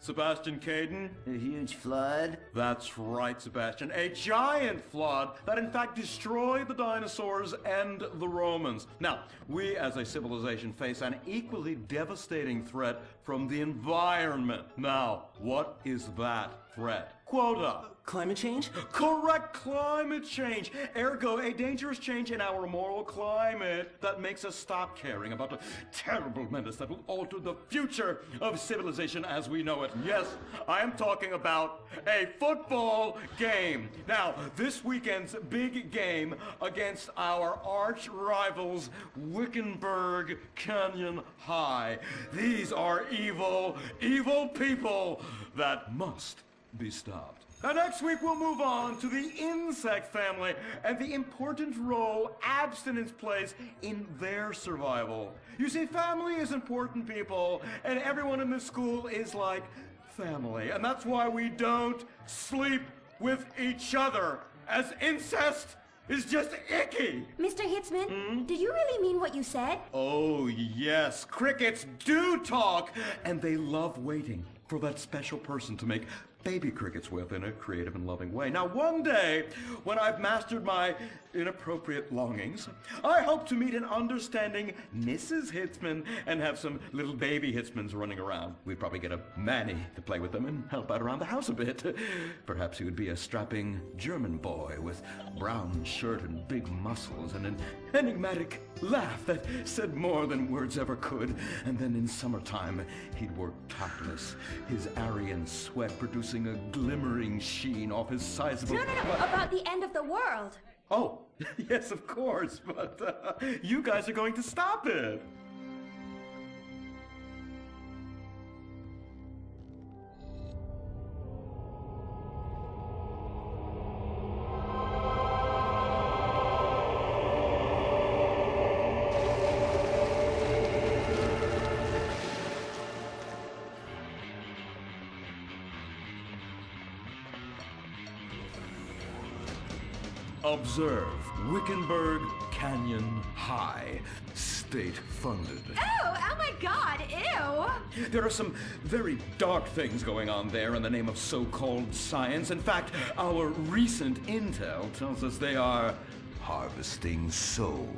Sebastian Caden? A huge flood? That's right, Sebastian. A giant flood that in fact destroyed the dinosaurs and the Romans. Now, we as a civilization face an equally devastating threat from the environment. Now, what is that threat? Quota. Climate change? Correct, climate change. Ergo, a dangerous change in our moral climate that makes us stop caring about the terrible menace that will alter the future of civilization as we know it. Yes, I am talking about a football game. Now, this weekend's big game against our arch rivals, Wickenburg Canyon High. These are evil, evil people that must be stopped. Now, next week we'll move on to the insect family and the important role abstinence plays in their survival. You see, family is important, people, and everyone in this school is like family, and that's why we don't sleep with each other, as incest is just icky. Mr. Hitzman, do you really mean what you said? Oh, yes. Crickets do talk, and they love waiting for that special person to make baby crickets with in a creative and loving way. Now, one day, when I've mastered my inappropriate longings, I hope to meet an understanding Mrs. Hitzman and have some little baby Hitzmans running around. We'd probably get a Manny to play with them and help out around the house a bit. Perhaps he would be a strapping German boy with brown shirt and big muscles and an enigmatic laugh that said more than words ever could. And then in summertime, he'd work topless, his Aryan sweat producing a glimmering sheen off his sizable... No, about the end of the world. Oh, yes, of course, but you guys are going to stop it. Observe Wickenburg Canyon High, state-funded. Oh my God, ew! There are some very dark things going on there in the name of so-called science. In fact, our recent intel tells us they are harvesting souls.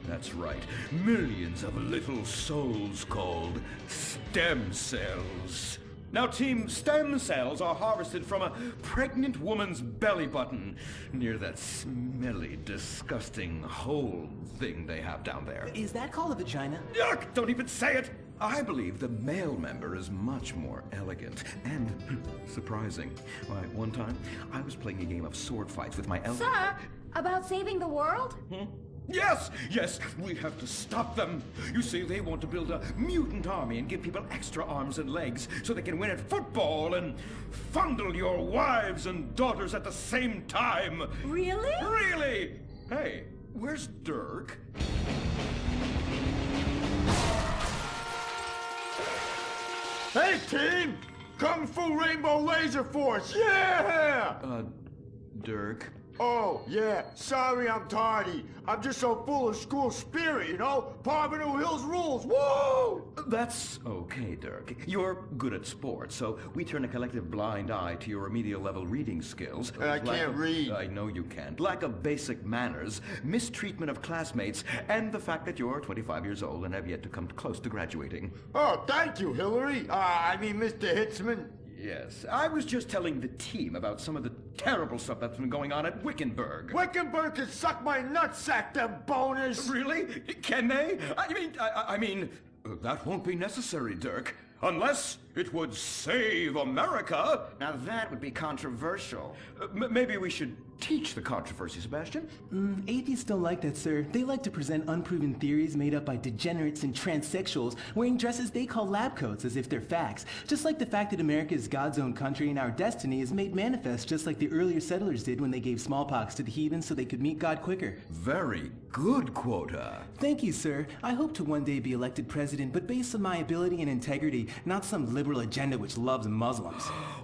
That's right, millions of little souls called stem cells. Now, Team Stem Cells are harvested from a pregnant woman's belly button near that smelly, disgusting hole thing they have down there. Is that called a vagina? Yuck! Don't even say it! I believe the male member is much more elegant and surprising. Why, one time, I was playing a game of sword fights with my Sir, about saving the world? Yes, we have to stop them. You see, they want to build a mutant army and give people extra arms and legs so they can win at football and fondle your wives and daughters at the same time. Really? Really? Hey, where's Dirk? Hey, team! Kung Fu Rainbow Laser Force, yeah! Dirk? Oh, yeah, sorry I'm tardy. I'm just so full of school spirit, you know? Parvenu Hills rules, woo! That's okay, Dirk. You're good at sports, so we turn a collective blind eye to your remedial level reading skills. I can't read. I know you can't. Lack of basic manners, mistreatment of classmates, and the fact that you're 25 years old and have yet to come close to graduating. Oh, thank you, Hillary. Mr. Hitzman. Yes, I was just telling the team about some of the terrible stuff that's been going on at Wickenburg. Wickenburg can suck my nutsack, them boners! Really? Can they? I mean, that won't be necessary, Dirk. Unless it would save America. Now that would be controversial. Maybe we should teach the controversy, Sebastian. Atheists don't like that, sir. They like to present unproven theories made up by degenerates and transsexuals wearing dresses they call lab coats as if they're facts. Just like the fact that America is God's own country and our destiny is made manifest just like the earlier settlers did when they gave smallpox to the heathens so they could meet God quicker. Very good, Quota. Thank you, sir. I hope to one day be elected president, but based on my ability and integrity, not some liberal agenda which loves Muslims.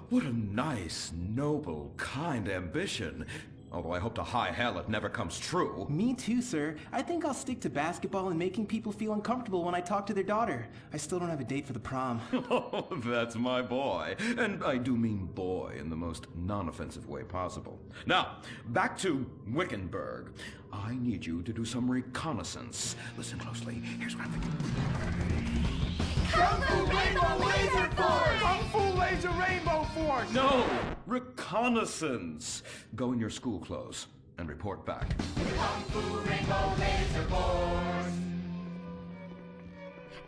what a nice, noble, kind ambition. Although I hope to high hell it never comes true. Me too, sir. I think I'll stick to basketball and making people feel uncomfortable when I talk to their daughter. I still don't have a date for the prom. Oh, that's my boy. And I do mean boy in the most non-offensive way possible. Now, back to Wickenburg. I need you to do some reconnaissance. Listen closely. Here's what I'm thinking. Kung Fu Rainbow Laser Force! Kung Fu Laser Rainbow Force! No! Reconnaissance! Go in your school clothes and report back. Kung Fu Rainbow Laser Force!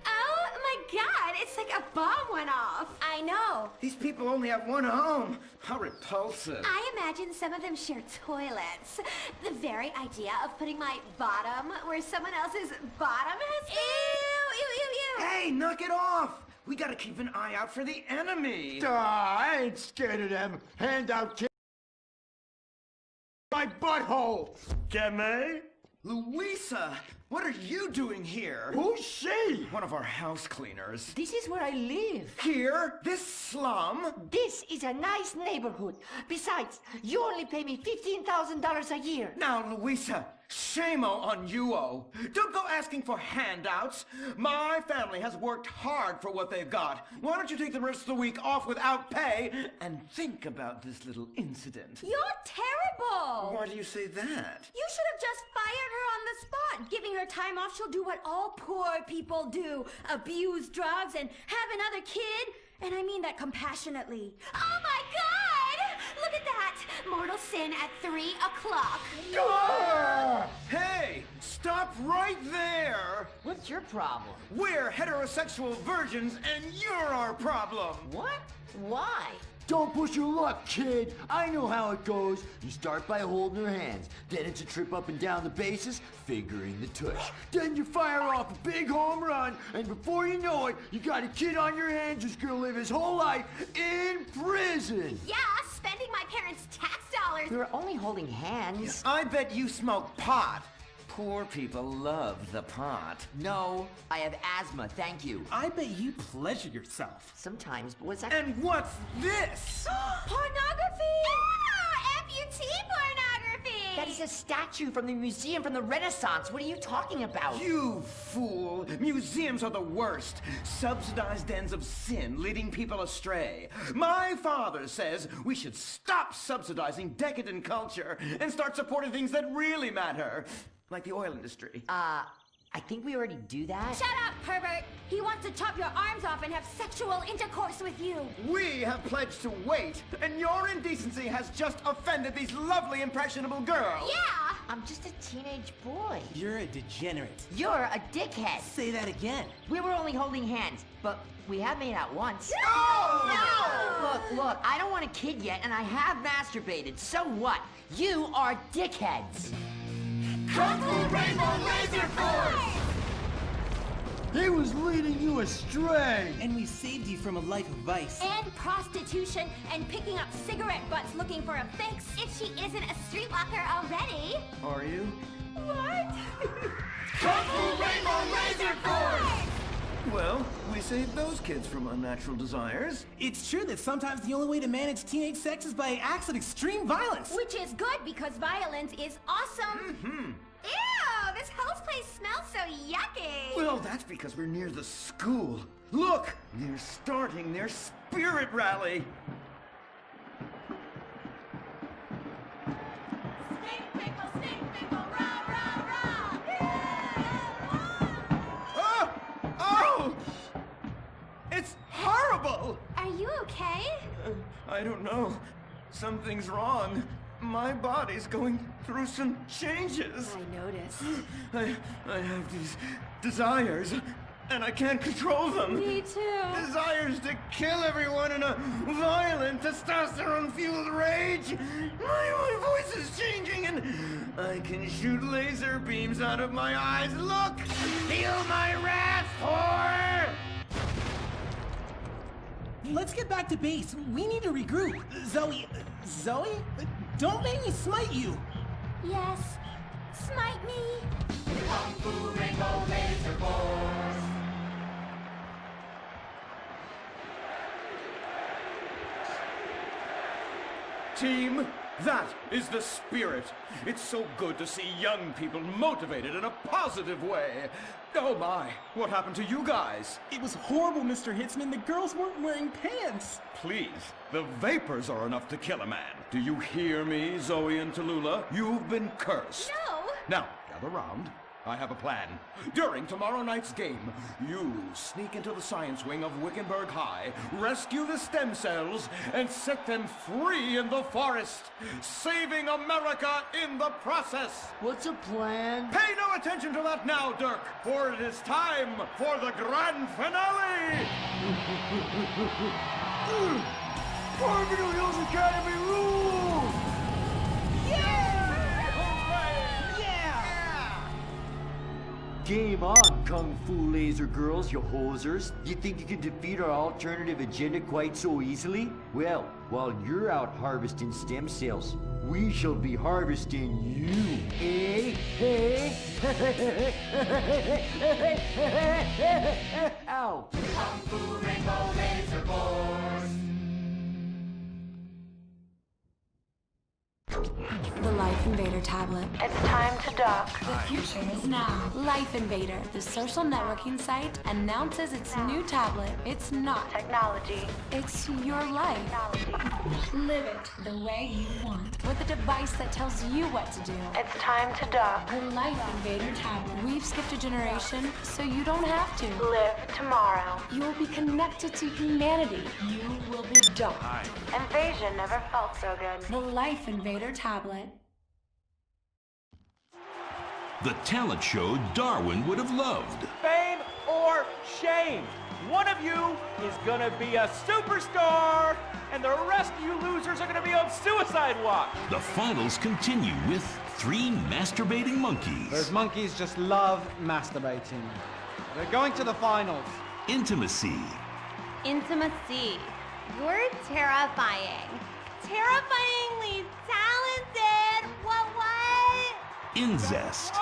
Oh my god, it's like a bomb went off. I know. These people only have one home. How repulsive. I imagine some of them share toilets. The very idea of putting my bottom where someone else's bottom has been. Ew, ew, ew, ew. Hey, knock it off! We gotta keep an eye out for the enemy. I ain't scared of them. Hand out my butthole. Keme? Louisa, what are you doing here? Who's she? One of our house cleaners. This is where I live. Here? This slum? This is a nice neighborhood. Besides, you only pay me $15,000 a year. Now, Louisa, shame-o on you-o. Don't go asking for handouts. My family has worked hard for what they've got. Why don't you take the rest of the week off without pay and think about this little incident? You're terrible. Why do you say that? You should have just fired her on the spot. Giving her time off, she'll do what all poor people do. Abuse drugs and have another kid. And I mean that compassionately. Oh my God! Look at that! Mortal sin at 3 o'clock. Hey! Stop right there! What's your problem? We're heterosexual virgins and you're our problem! What? Why? Don't push your luck, kid. I know how it goes. You start by holding her hands. Then it's a trip up and down the bases, figuring the tush. Then you fire off a big home run, and before you know it, you got a kid on your hands who's gonna live his whole life in prison. Yeah, spending my parents' tax dollars. We were only holding hands. I bet you smoke pot. Poor people love the pot. No, I have asthma, thank you. I bet you pleasure yourself. Sometimes, but what's that? And what's this? Pornography! Ah, amputee pornography! That is a statue from the museum from the Renaissance. What are you talking about? You fool! Museums are the worst. Subsidized dens of sin, leading people astray. My father says we should stop subsidizing decadent culture and start supporting things that really matter. Like the oil industry. I think we already do that. Shut up, pervert! He wants to chop your arms off and have sexual intercourse with you. We have pledged to wait, and your indecency has just offended these lovely, impressionable girls. Yeah! I'm just a teenage boy. You're a degenerate. You're a dickhead. Say that again. We were only holding hands, but we have made out once. No! Look, I don't want a kid yet, and I have masturbated. So what? You are dickheads. Kung Fu Rainbow Laser Force! He was leading you astray. And we saved you from a life of vice. And prostitution and picking up cigarette butts looking for a fix if she isn't a streetwalker already. Are you? What? Kung Fu Rainbow Laser Force! Well, we saved those kids from unnatural desires. It's true that sometimes the only way to manage teenage sex is by acts of extreme violence. Which is good because violence is awesome. Mm-hmm. Ew, this whole place smells so yucky. Well, that's because we're near the school. Look, they're starting their spirit rally. Stink pickle, rah, rah, rah. Oh! It's horrible! Are you okay? I don't know. Something's wrong. My body's going through some changes. I noticed. I have these desires, and I can't control them. Me too. Desires to kill everyone in a violent, testosterone-fueled rage. My voice is changing, and I can shoot laser beams out of my eyes. Look! Feel my wrath, whore! Let's get back to base. We need to regroup. Zoe? Don't make me smite you. Yes, smite me. Kung Fu Rainbow Laser Force! team. That is the spirit. It's so good to see young people motivated in a positive way. Oh my, what happened to you guys? It was horrible, Mr. Hitzman. The girls weren't wearing pants. Please, the vapors are enough to kill a man. Do you hear me, Zoe and Tallulah? You've been cursed. No! Now, gather round. I have a plan. During tomorrow night's game, you sneak into the science wing of Wickenburg High, rescue the stem cells, and set them free in the forest, saving America in the process. What's a plan? Pay no attention to that now, Dirk, for it is time for the grand finale! Farmington Hills Academy rules! Game on, Kung Fu Laser Girls, you hosers. You think you can defeat our alternative agenda quite so easily? Well, while you're out harvesting stem cells, we shall be harvesting you, eh? Ow! Kung Fu Rainbow Laser Force. The Life Invader tablet. It's time to dock. The future is now. Life Invader, the social networking site, announces its new tablet. It's not technology. It's your life. Live it the way you want. With a device that tells you what to do. It's time to dock. The Life Invader tablet. We've skipped a generation, so you don't have to. Live tomorrow. You will be connected to humanity. You will be docked. Invasion never felt so good. The Life Invader tablet. The talent show Darwin would have loved. Fame or shame. One of you is gonna be a superstar, and the rest of you losers are gonna be on suicide watch. The finals continue with 3 masturbating monkeys. Those monkeys just love masturbating. They're going to the finals. Intimacy. Intimacy. You're terrifying. Terrifyingly talented. What? Incest.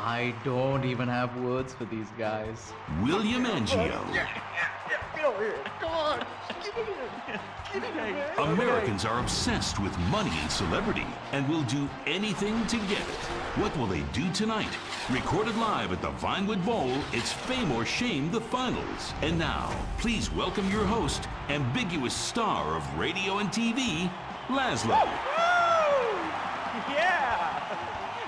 I don't even have words for these guys. William Angio. Get over here. Come on. Get in here. Get in here. Americans are obsessed with money and celebrity and will do anything to get it. What will they do tonight? Recorded live at the Vinewood Bowl, it's Fame or Shame, the finals. And now, please welcome your host, ambiguous star of radio and TV, Laszlo. Yeah!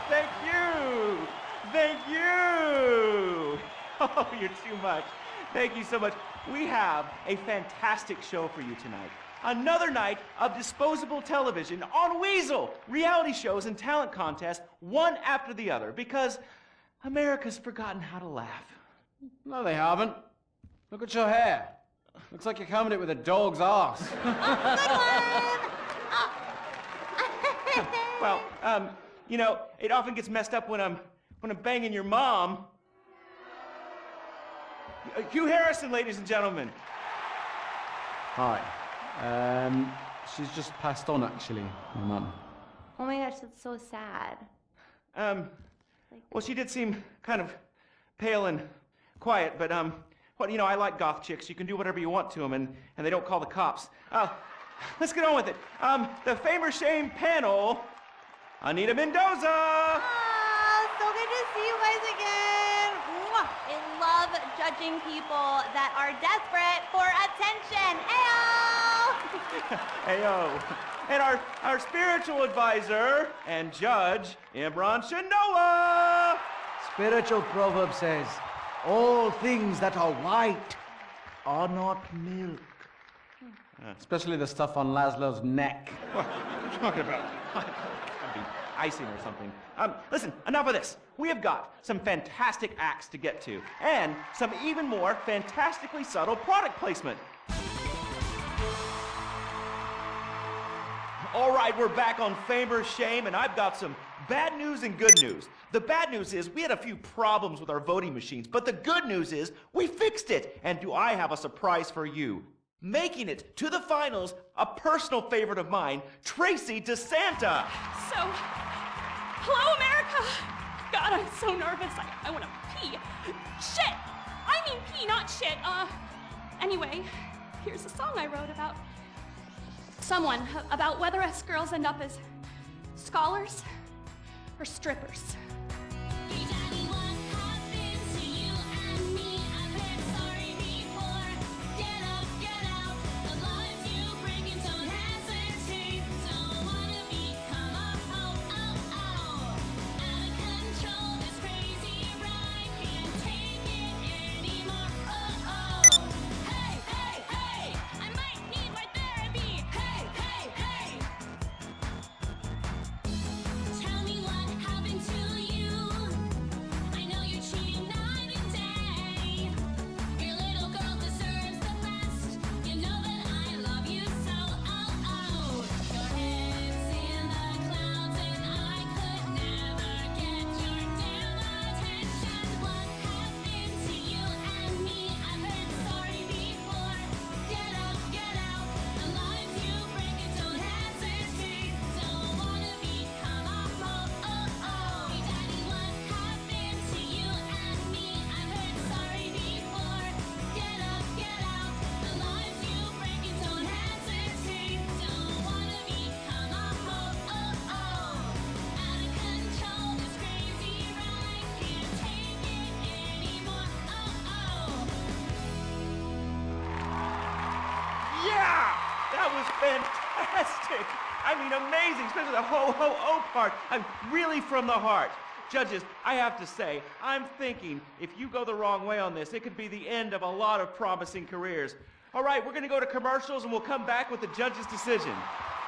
Thank you! Thank you! Oh, you're too much. Thank you so much. We have a fantastic show for you tonight. Another night of disposable television on Weasel. Reality shows and talent contests, one after the other, because America's forgotten how to laugh. No, they haven't. Look at your hair. Looks like you're combing it with a dog's ass. Well, you know, it often gets messed up when I'm banging your mom. Hugh Harrison, ladies and gentlemen. Hi. She's just passed on, actually, my mum. Oh my gosh, that's so sad. Well, she did seem kind of pale and quiet, but, well, you know, I like goth chicks. You can do whatever you want to them, and they don't call the cops. Let's get on with it. The Fame or Shame panel, Anita Mendoza. Oh, so good to see you guys again. Mwah. I love judging people that are desperate for attention. Ayo! Ayo. And our spiritual advisor and judge, Imran Shanoa. Spiritual proverb says, all things that are white are not milk. Especially the stuff on Laszlo's neck. What are you talking about? That'd be icing or something. Listen, enough of this. We have got some fantastic acts to get to, and some even more fantastically subtle product placement. All right, we're back on Fame or Shame, and I've got some bad news and good news. The bad news is we had a few problems with our voting machines, but the good news is we fixed it. And do I have a surprise for you? Making it to the finals, a personal favorite of mine, Tracy DeSanta. So, hello, America. God, I'm so nervous. I want to pee. Shit! I mean pee, not shit. Anyway, here's a song I wrote about someone about whether us girls end up as scholars or strippers. That was fantastic. I mean, amazing, especially the ho-ho-oh part. I'm really from the heart. Judges, I have to say, I'm thinking if you go the wrong way on this, it could be the end of a lot of promising careers. All right, we're going to go to commercials and we'll come back with the judge's decision.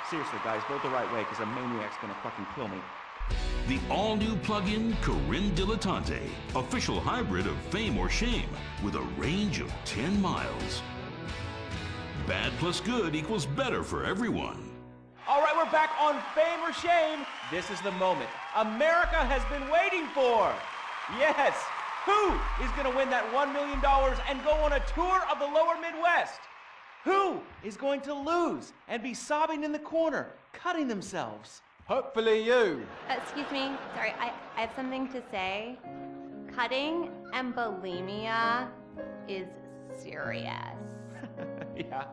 Seriously, guys, vote the right way because a maniac's going to fucking kill me. The all-new plug-in Corinne Dilettante, official hybrid of Fame or Shame, with a range of 10 miles. Bad plus good equals better for everyone. All right, we're back on Fame or Shame. This is the moment America has been waiting for. Yes, who is going to win that $1 million and go on a tour of the lower Midwest? Who is going to lose and be sobbing in the corner, cutting themselves? Hopefully you. Excuse me, sorry, I have something to say. Cutting and bulimia is serious. Yeah,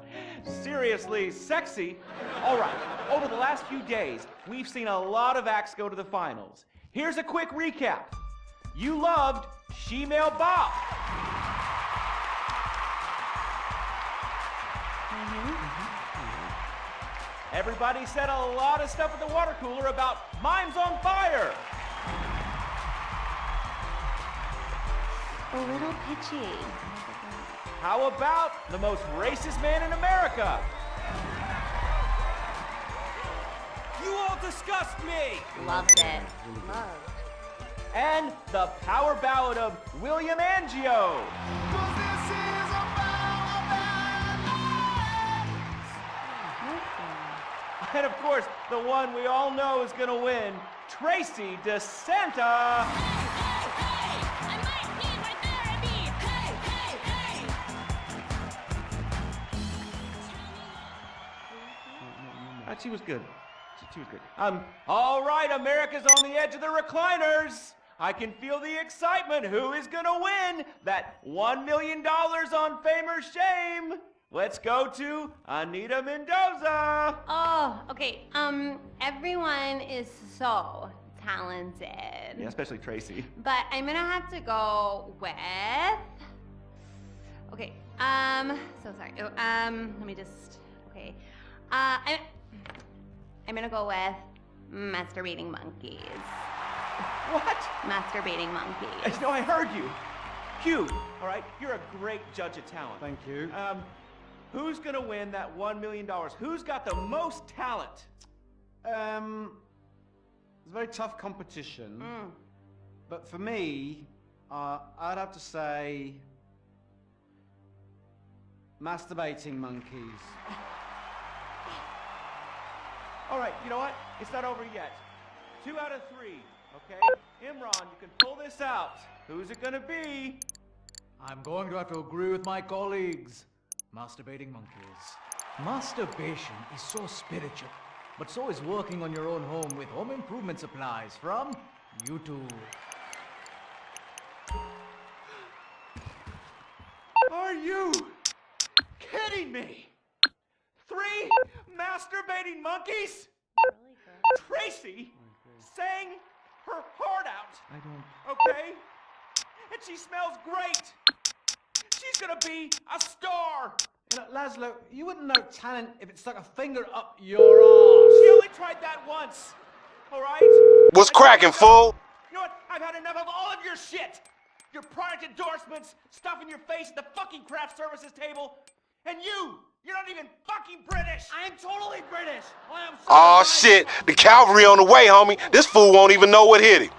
seriously sexy. All right, over the last few days, we've seen a lot of acts go to the finals. Here's a quick recap. You loved She-Male Bop. Everybody said a lot of stuff at the water cooler about Mimes on Fire. A little pitchy. How about the most racist man in America? You all disgust me! Loved it. Loved. And the power ballad of William Angio. And of course, the one we all know is gonna win, Tracy DeSanta. She was good. She was good. All right, America's on the edge of the recliners. I can feel the excitement. Who is gonna win that $1 million on Fame or Shame? Let's go to Anita Mendoza. Oh, okay. Everyone is so talented. Yeah, especially Tracy. But I'm gonna have to go with. Okay. So sorry. Let me just. Okay. I'm gonna go with masturbating monkeys. What? Masturbating monkeys. No, I heard you. Q, all right, you're a great judge of talent. Thank you. Who's gonna win that $1 million? Who's got the most talent? It's a very tough competition. But for me, I'd have to say masturbating monkeys. All right, you know what? It's not over yet. 2 out of 3, okay? Imran, you can pull this out. Who's it gonna be? I'm going to have to agree with my colleagues. Masturbating monkeys. Masturbation is so spiritual, but so is working on your own home with home improvement supplies from YouTube. Are you kidding me? 3 masturbating monkeys? Tracy sang her heart out. I don't... Okay? And she smells great. She's gonna be a star. You know, Laszlo, you wouldn't know talent if it stuck a finger up your ass. She only tried that once. All right? What's cracking, fool? You know what? I've had enough of all of your shit. Your product endorsements, stuff in your face at the fucking craft services table. And you're not even fucking British. I am totally British. Aw, shit. The cavalry on the way, homie. This fool won't even know what hit him.